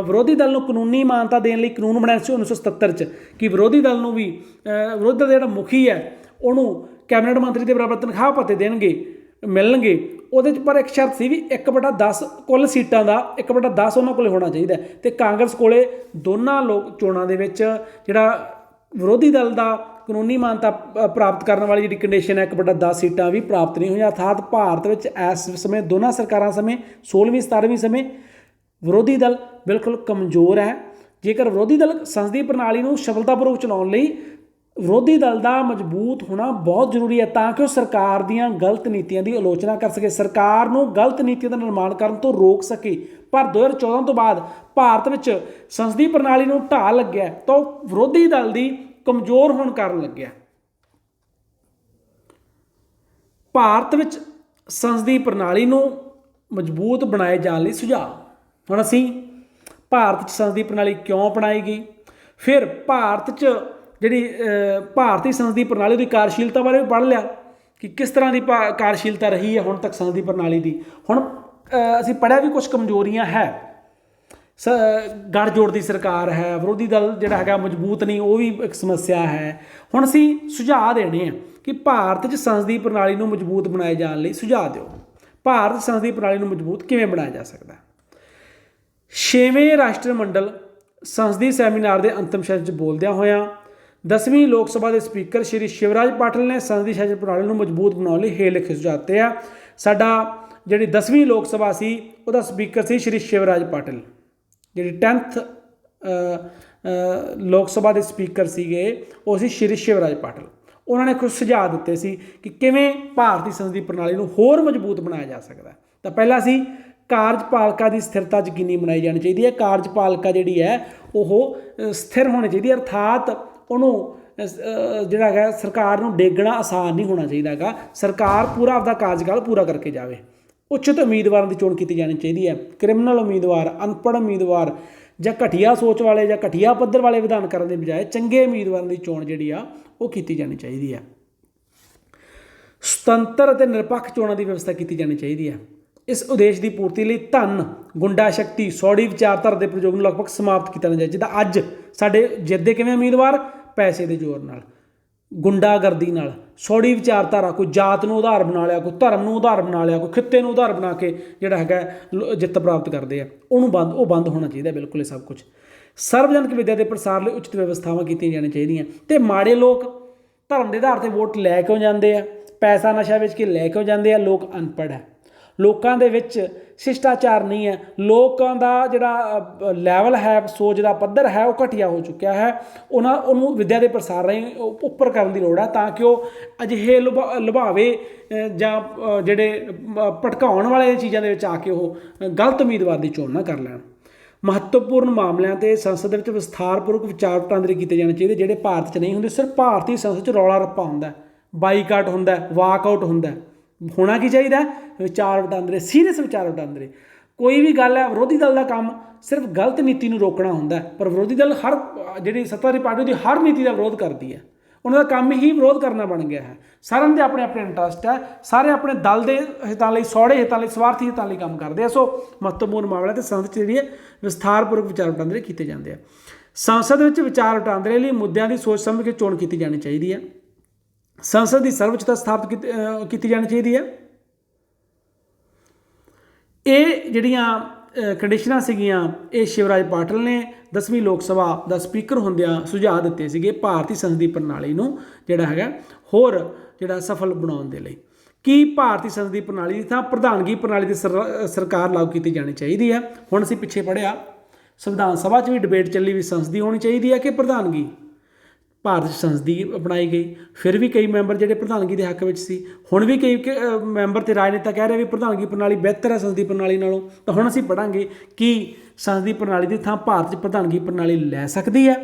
ਵਿਰੋਧੀ ਦਲ ਨੂੰ ਕਾਨੂੰਨੀ ਮਾਨਤਾ ਦੇਣ ਲਈ ਕਾਨੂੰਨ ਬਣਾਇਆ ਸੀ 1977 'ਚ ਕਿ ਵਿਰੋਧੀ ਦਲ ਨੂੰ ਵੀ, ਵਿਰੋਧੀ ਦਲ ਦਾ ਜਿਹੜਾ ਮੁਖੀ ਹੈ ਉਹਨੂੰ ਕੈਬਨਿਟ ਮੰਤਰੀ ਦੇ ਬਰਾਬਰ ਤਨਖਾਹ ਭੱਤੇ ਮਿਲਣਗੇ, ਉਹਦੇ 'ਚ ਪਰ ਇੱਕ ਸ਼ਰਤ ਸੀ ਵੀ 1/10 ਕੁੱਲ ਸੀਟਾਂ ਦਾ 1/10 ਉਹਨਾਂ ਕੋਲ ਹੋਣਾ ਚਾਹੀਦਾ। ਅਤੇ ਕਾਂਗਰਸ ਕੋਲੇ ਦੋਨਾਂ ਲੋਕ ਚੋਣਾਂ ਦੇ ਵਿੱਚ ਜਿਹੜਾ ਵਿਰੋਧੀ ਦਲ ਦਾ ਕਾਨੂੰਨੀ ਮਾਨਤਾ ਪ੍ਰਾਪਤ ਕਰਨ ਵਾਲੀ ਜਿਹੜੀ ਕੰਡੀਸ਼ਨ ਹੈ 1/10 ਸੀਟਾਂ ਵੀ ਪ੍ਰਾਪਤ ਨਹੀਂ ਹੋਈਆਂ। ਅਰਥਾਤ ਭਾਰਤ ਵਿੱਚ ਇਸ ਸਮੇਂ ਦੋਨਾਂ ਸਰਕਾਰਾਂ ਸਮੇਂ 16ਵੀਂ 17ਵੀਂ ਸਮੇਂ ਵਿਰੋਧੀ ਦਲ ਬਿਲਕੁਲ ਕਮਜ਼ੋਰ ਹੈ। ਜੇਕਰ ਵਿਰੋਧੀ ਦਲ ਸੰਸਦੀ ਪ੍ਰਣਾਲੀ ਨੂੰ ਸਫਲਤਾਪੂਰਵਕ ਚਲਾਉਣ ਲਈ ਵਿਰੋਧੀ ਦਲ ਦਾ ਮਜ਼ਬੂਤ ਹੋਣਾ ਬਹੁਤ ਜ਼ਰੂਰੀ ਹੈ ਤਾਂ ਕਿ ਉਹ ਸਰਕਾਰ ਦੀਆਂ ਗਲਤ ਨੀਤੀਆਂ ਦੀ ਆਲੋਚਨਾ ਕਰ ਸਕੇ, ਸਰਕਾਰ ਨੂੰ ਗਲਤ ਨੀਤੀਆਂ ਦਾ ਨਿਰਮਾਣ ਕਰਨ ਤੋਂ ਰੋਕ ਸਕੇ। ਪਰ 2014 ਤੋਂ ਬਾਅਦ ਭਾਰਤ ਵਿੱਚ ਸੰਸਦੀ ਪ੍ਰਣਾਲੀ ਨੂੰ ਢਾਹ ਲੱਗਿਆ ਤਾਂ ਉਹ ਵਿਰੋਧੀ ਦਲ ਦੀ ਕਮਜ਼ੋਰ ਹੋਣ ਕਾਰਨ ਲੱਗਿਆ। ਭਾਰਤ ਵਿੱਚ ਸੰਸਦੀ ਪ੍ਰਣਾਲੀ ਨੂੰ ਮਜ਼ਬੂਤ ਬਣਾਏ ਜਾਣ ਲਈ ਸੁਝਾਅ। ਹੁਣ ਅਸੀਂ ਭਾਰਤ 'ਚ ਸੰਸਦੀ ਪ੍ਰਣਾਲੀ ਕਿਉਂ ਅਪਣਾਈ ਗਈ, ਫਿਰ ਭਾਰਤ 'ਚ ਜਿਹੜੀ ਭਾਰਤੀ ਸੰਸਦੀ ਪ੍ਰਣਾਲੀ ਦੀ ਕਾਰਜਸ਼ੀਲਤਾ ਬਾਰੇ ਵੀ ਪੜ੍ਹ ਲਿਆ ਕਿ ਕਿਸ ਤਰ੍ਹਾਂ ਦੀ ਕਾਰਜਸ਼ੀਲਤਾ ਰਹੀ ਹੈ ਹੁਣ ਤੱਕ ਸੰਸਦੀ ਪ੍ਰਣਾਲੀ ਦੀ। ਹੁਣ ਅਸੀਂ ਪੜ੍ਹਿਆ ਵੀ ਕੁਝ ਕਮਜ਼ੋਰੀਆਂ ਹੈ, ਗੱਠਜੋੜ ਦੀ ਸਰਕਾਰ ਹੈ, ਵਿਰੋਧੀ ਦਲ ਜਿਹੜਾ ਹੈਗਾ ਮਜ਼ਬੂਤ ਨਹੀਂ, ਉਹ ਵੀ ਇੱਕ ਸਮੱਸਿਆ ਹੈ। ਹੁਣ ਅਸੀਂ ਸੁਝਾਅ ਦੇਣੇ ਆ ਕਿ ਭਾਰਤ 'ਚ ਸੰਸਦੀ ਪ੍ਰਣਾਲੀ ਨੂੰ ਮਜ਼ਬੂਤ ਬਣਾਏ ਜਾਣ ਲਈ ਸੁਝਾਅ ਦਿਓ। ਭਾਰਤ ਸੰਸਦੀ ਪ੍ਰਣਾਲੀ ਨੂੰ ਮਜ਼ਬੂਤ ਕਿਵੇਂ ਬਣਾਇਆ ਜਾ ਸਕਦਾ। 6ਵੇਂ ਰਾਸ਼ਟਰ ਮੰਡਲ ਸੰਸਦੀ ਸੈਮੀਨਾਰ ਦੇ ਅੰਤਿਮ ਸੈਸ਼ਨ 'ਚ ਬੋਲਦਿਆਂ ਹੋਇਆਂ 10ਵੀਂ ਲੋਕ ਸਭਾ ਦੇ ਸਪੀਕਰ ਸ਼੍ਰੀ ਸ਼ਿਵਰਾਜ ਪਾਟਿਲ ਨੇ ਸੰਸਦੀ ਸ਼ਾਸਨ ਪ੍ਰਣਾਲੀ ਨੂੰ ਮਜ਼ਬੂਤ ਬਣਾਉਣ ਲਈ ਹੇਠ ਲਿਖੇ ਸੁਝਾਅ ਦਿੱਤੇ ਆ। ਸਾਡਾ ਜਿਹੜੀ 10ਵੀਂ ਲੋਕ ਸਭਾ ਸੀ ਉਹਦਾ ਸਪੀਕਰ ਸੀ ਸ਼੍ਰੀ ਸ਼ਿਵਰਾਜ ਪਾਟਿਲ, ਜਿਹੜੀ 10th ਲੋਕ ਸਭਾ ਦੇ ਸਪੀਕਰ ਸੀਗੇ ਉਹ ਸੀ ਸ਼੍ਰੀ ਸ਼ਿਵਰਾਜ ਪਾਟਿਲ। ਉਹਨਾਂ ਨੇ ਕੁਝ ਸੁਝਾਅ ਦਿੱਤੇ ਸੀ ਕਿ ਕਿਵੇਂ ਭਾਰਤੀ ਸੰਸਦੀ ਪ੍ਰਣਾਲੀ ਨੂੰ ਹੋਰ ਮਜ਼ਬੂਤ ਬਣਾਇਆ ਜਾ ਸਕਦਾ। ਤਾਂ ਪਹਿਲਾ ਸੀ ਕਾਰਜਪਾਲਿਕਾ ਦੀ ਸਥਿਰਤਾ ਯਕੀਨੀ ਬਣਾਈ ਜਾਣੀ ਚਾਹੀਦੀ ਹੈ। ਕਾਰਜਪਾਲਿਕਾ ਜਿਹੜੀ ਹੈ ਉਹ ਸਥਿਰ ਹੋਣੀ ਚਾਹੀਦੀ ਹੈ, ਅਰਥਾਤ ਉਹਨੂੰ ਜਿਹੜਾ ਹੈਗਾ ਸਰਕਾਰ ਨੂੰ ਡੇਗਣਾ ਆਸਾਨ ਨਹੀਂ ਹੋਣਾ ਚਾਹੀਦਾ ਹੈਗਾ। ਸਰਕਾਰ ਪੂਰਾ ਆਪਦਾ ਕਾਰਜਕਾਲ ਪੂਰਾ ਕਰਕੇ ਜਾਵੇ। ਉਚਿਤ ਉਮੀਦਵਾਰਾਂ ਦੀ ਚੋਣ ਕੀਤੀ ਜਾਣੀ ਚਾਹੀਦੀ ਹੈ। ਕ੍ਰਿਮੀਨਲ ਉਮੀਦਵਾਰ, ਅਨਪੜ੍ਹ ਉਮੀਦਵਾਰ ਜਾਂ ਘਟੀਆ ਸੋਚ ਵਾਲੇ ਜਾਂ ਘਟੀਆ ਪੱਧਰ ਵਾਲੇ ਵਿਧਾਨ ਕਰਨ ਦੇ ਬਜਾਏ ਚੰਗੇ ਉਮੀਦਵਾਰਾਂ ਦੀ ਚੋਣ ਜਿਹੜੀ ਆ ਉਹ ਕੀਤੀ ਜਾਣੀ ਚਾਹੀਦੀ ਹੈ। ਸੁਤੰਤਰ ਅਤੇ ਨਿਰਪੱਖ ਚੋਣਾਂ ਦੀ ਵਿਵਸਥਾ ਕੀਤੀ ਜਾਣੀ ਚਾਹੀਦੀ ਹੈ। ਇਸ ਉਦੇਸ਼ ਦੀ ਪੂਰਤੀ ਲਈ ਧਨ, ਗੁੰਡਾ ਸ਼ਕਤੀ, ਸੌੜੀ ਵਿਚਾਰਧਾਰਾ ਦੇ ਪ੍ਰਯੋਗ ਨੂੰ ਲਗਭਗ ਸਮਾਪਤ ਕੀਤਾ ਜਾਣਾ ਚਾਹੀਦਾ। ਜਿੱਦਾਂ ਅੱਜ ਸਾਡੇ ਜਿੱਤਦੇ ਕਿਵੇਂ ਉਮੀਦਵਾਰ, ਪੈਸੇ ਦੇ ਜ਼ੋਰ ਨਾਲ, ਗੁੰਡਾਗਰਦੀ ਨਾਲ, ਸੌੜੀ ਵਿਚਾਰਧਾਰਾ, ਕੋਈ ਜਾਤ ਨੂੰ ਉਧਾਰ ਬਣਾ ਲਿਆ, ਕੋਈ ਧਰਮ ਨੂੰ ਉਧਾਰ ਬਣਾ ਲਿਆ, ਕੋਈ ਖਿੱਤੇ ਨੂੰ ਉਧਾਰ ਬਣਾ ਕੇ ਜਿਹੜਾ ਹੈਗਾ ਜਿੱਤ ਪ੍ਰਾਪਤ ਕਰਦੇ ਆ, ਉਹਨੂੰ ਬੰਦ ਹੋਣਾ ਚਾਹੀਦਾ ਬਿਲਕੁਲ ਇਹ ਸਭ ਕੁਝ। ਸਰਵਜਨਕ ਵਿੱਦਿਆ ਦੇ ਪ੍ਰਸਾਰ ਲਈ ਉਚਿਤ ਵਿਵਸਥਾਵਾਂ ਕੀਤੀਆਂ ਜਾਣੀਆਂ ਚਾਹੀਦੀਆਂ। ਅਤੇ ਮਾੜੇ ਲੋਕ ਧਰਮ ਦੇ ਆਧਾਰ 'ਤੇ ਵੋਟ ਲੈ ਕਿਉਂ ਜਾਂਦੇ ਆ, ਪੈਸਾ ਨਸ਼ਾ ਵੇਚ ਕੇ ਲੈ ਕਿਉਂ ਜਾਂਦੇ ਆ, ਲੋਕ ਅਨਪੜ੍ਹ ਹੈ, ਲੋਕਾਂ ਦੇ ਵਿੱਚ ਸ਼ਿਸ਼ਟਾਚਾਰ ਨਹੀਂ ਹੈ, ਲੋਕਾਂ ਦਾ ਜਿਹੜਾ ਲੈਵਲ ਹੈ, ਸੋਚ ਦਾ ਪੱਧਰ ਹੈ ਉਹ ਘਟੀਆ ਹੋ ਚੁੱਕਿਆ ਹੈ। ਉਹਨੂੰ ਵਿੱਦਿਆ ਦੇ ਪ੍ਰਸਾਰ ਰਾਹੀਂ ਉੱਪਰ ਕਰਨ ਦੀ ਲੋੜ ਹੈ ਤਾਂ ਕਿ ਉਹ ਅਜਿਹੇ ਲੁਭਾਵੇ ਜਾਂ ਜਿਹੜੇ ਭਟਕਾਉਣ ਵਾਲੇ ਚੀਜ਼ਾਂ ਦੇ ਵਿੱਚ ਆ ਕੇ ਉਹ ਗਲਤ ਉਮੀਦਵਾਰ ਦੀ ਚੋਣ ਨਾ ਕਰ ਲੈਣ। ਮਹੱਤਵਪੂਰਨ ਮਾਮਲਿਆਂ 'ਤੇ ਸੰਸਦ ਦੇ ਵਿੱਚ ਵਿਸਥਾਰਪੂਰਵਕ ਵਿਚਾਰ ਵਟਾਂਦਰੇ ਕੀਤੇ ਜਾਣੇ ਚਾਹੀਦੇ ਜਿਹੜੇ ਭਾਰਤ 'ਚ ਨਹੀਂ ਹੁੰਦੇ। ਸਿਰਫ ਭਾਰਤੀ ਸੰਸਦ 'ਚ ਰੌਲਾ ਰੱਪਾ ਹੁੰਦਾ, ਬਾਈਕਾਟ ਹੁੰਦਾ, ਵਾਕਆਊਟ ਹੁੰਦਾ। ਹੋਣਾ ਕੀ ਚਾਹੀਦਾ, ਵਿਚਾਰ ਵਟਾਂਦਰੇ, ਸੀਰੀਅਸ ਵਿਚਾਰ ਵਟਾਂਦਰੇ। कोई भी गल है विरोधी दल का काम सिर्फ गलत नीति ਨੂੰ रोकना ਹੁੰਦਾ है, पर विरोधी दल हर ਜਿਹੜੀ सत्ताधारी पार्टी ਦੀ हर नीति का विरोध करती है। ਉਹਨਾਂ ਦਾ ਕੰਮ ਹੀ ਵਿਰੋਧ ਕਰਨਾ ਬਣ ਗਿਆ ਹੈ। ਸਾਰਿਆਂ ਦੇ ਆਪਣੇ ਆਪਣੇ ਇੰਟਰਸਟ ਹੈ, ਸਾਰੇ ਆਪਣੇ ਦਲ ਦੇ ਹਿੱਤਾਂ ਲਈ, ਸੌੜੇ ਹਿੱਤਾਂ ਲਈ, ਸਵਾਰਥੀ ਹਿੱਤਾਂ ਲਈ ਕੰਮ ਕਰਦੇ ਆ। ਸੋ ਮਹੱਤਵਪੂਰਨ ਮਾਮਲਾ ਤੇ ਸੰਸਦ 'ਚ ਜਿਹੜੀ ਹੈ ਵਿਸਥਾਰਪੂਰਵਕ ਵਿਚਾਰ ਵਟਾਂਦਰੇ ਕੀਤੇ ਜਾਂਦੇ ਆ। ਸੰਸਦ ਵਿੱਚ ਵਿਚਾਰ ਵਟਾਂਦਰੇ ਲਈ ਮੁੱਦਿਆਂ ਦੀ ਸੋਚ ਸਮਝ ਕੇ ਚੋਣ ਕੀਤੀ ਜਾਣੀ ਚਾਹੀਦੀ ਹੈ। ਸੰਸਦ ਦੀ ਸਰਵਉੱਚਤਾ ਸਥਾਪਿਤ ਕੀਤੀ ਜਾਣੀ ਚਾਹੀਦੀ ਹੈ। ਇਹ ਜਿਹੜੀਆਂ ਕੰਡੀਸ਼ਨਾਂ ਸੀਗੀਆਂ ਇਹ ਸ਼ਿਵਰਾਜ ਪਾਟਲ ਨੇ 10ਵੀਂ ਲੋਕ ਸਭਾ ਦਾ ਸਪੀਕਰ ਹੁੰਦਿਆਂ ਸੁਝਾਅ ਦਿੱਤੇ ਸੀਗੇ ਭਾਰਤੀ ਸੰਸਦੀ ਪ੍ਰਣਾਲੀ ਨੂੰ ਜਿਹੜਾ ਹੈਗਾ ਹੋਰ ਜਿਹੜਾ ਸਫਲ ਬਣਾਉਣ ਦੇ ਲਈ। ਕਿ ਭਾਰਤੀ ਸੰਸਦੀ ਪ੍ਰਣਾਲੀ ਦੀ ਥਾਂ ਪ੍ਰਧਾਨਗੀ ਪ੍ਰਣਾਲੀ ਦੀ ਸਰਕਾਰ ਲਾਗੂ ਕੀਤੀ ਜਾਣੀ ਚਾਹੀਦੀ ਹੈ। ਹੁਣ ਅਸੀਂ ਪਿੱਛੇ ਪੜ੍ਹਿਆ ਸੰਵਿਧਾਨ ਸਭਾ 'ਚ ਵੀ ਡਿਬੇਟ ਚੱਲੀ ਵੀ ਸੰਸਦੀ ਹੋਣੀ ਚਾਹੀਦੀ ਹੈ ਕਿ ਪ੍ਰਧਾਨਗੀ। ਭਾਰਤ 'ਚ ਸੰਸਦੀ ਅਪਣਾਈ ਗਈ, ਫਿਰ ਵੀ ਕਈ ਮੈਂਬਰ ਜਿਹੜੇ ਪ੍ਰਧਾਨਗੀ ਦੇ ਹੱਕ ਵਿੱਚ ਸੀ। ਹੁਣ ਵੀ ਕਈ ਮੈਂਬਰ ਤੇ ਰਾਜਨੇਤਾ ਕਹਿ ਰਹੇ ਵੀ ਪ੍ਰਧਾਨਗੀ ਪ੍ਰਣਾਲੀ ਬਿਹਤਰ ਹੈ ਸੰਸਦੀ ਪ੍ਰਣਾਲੀ ਨਾਲੋਂ। ਤਾਂ ਹੁਣ ਅਸੀਂ ਪੜ੍ਹਾਂਗੇ ਕਿ ਸੰਸਦੀ ਪ੍ਰਣਾਲੀ ਦੀ ਥਾਂ ਭਾਰਤ 'ਚ ਪ੍ਰਧਾਨਗੀ ਪ੍ਰਣਾਲੀ ਲੈ ਸਕਦੀ ਹੈ।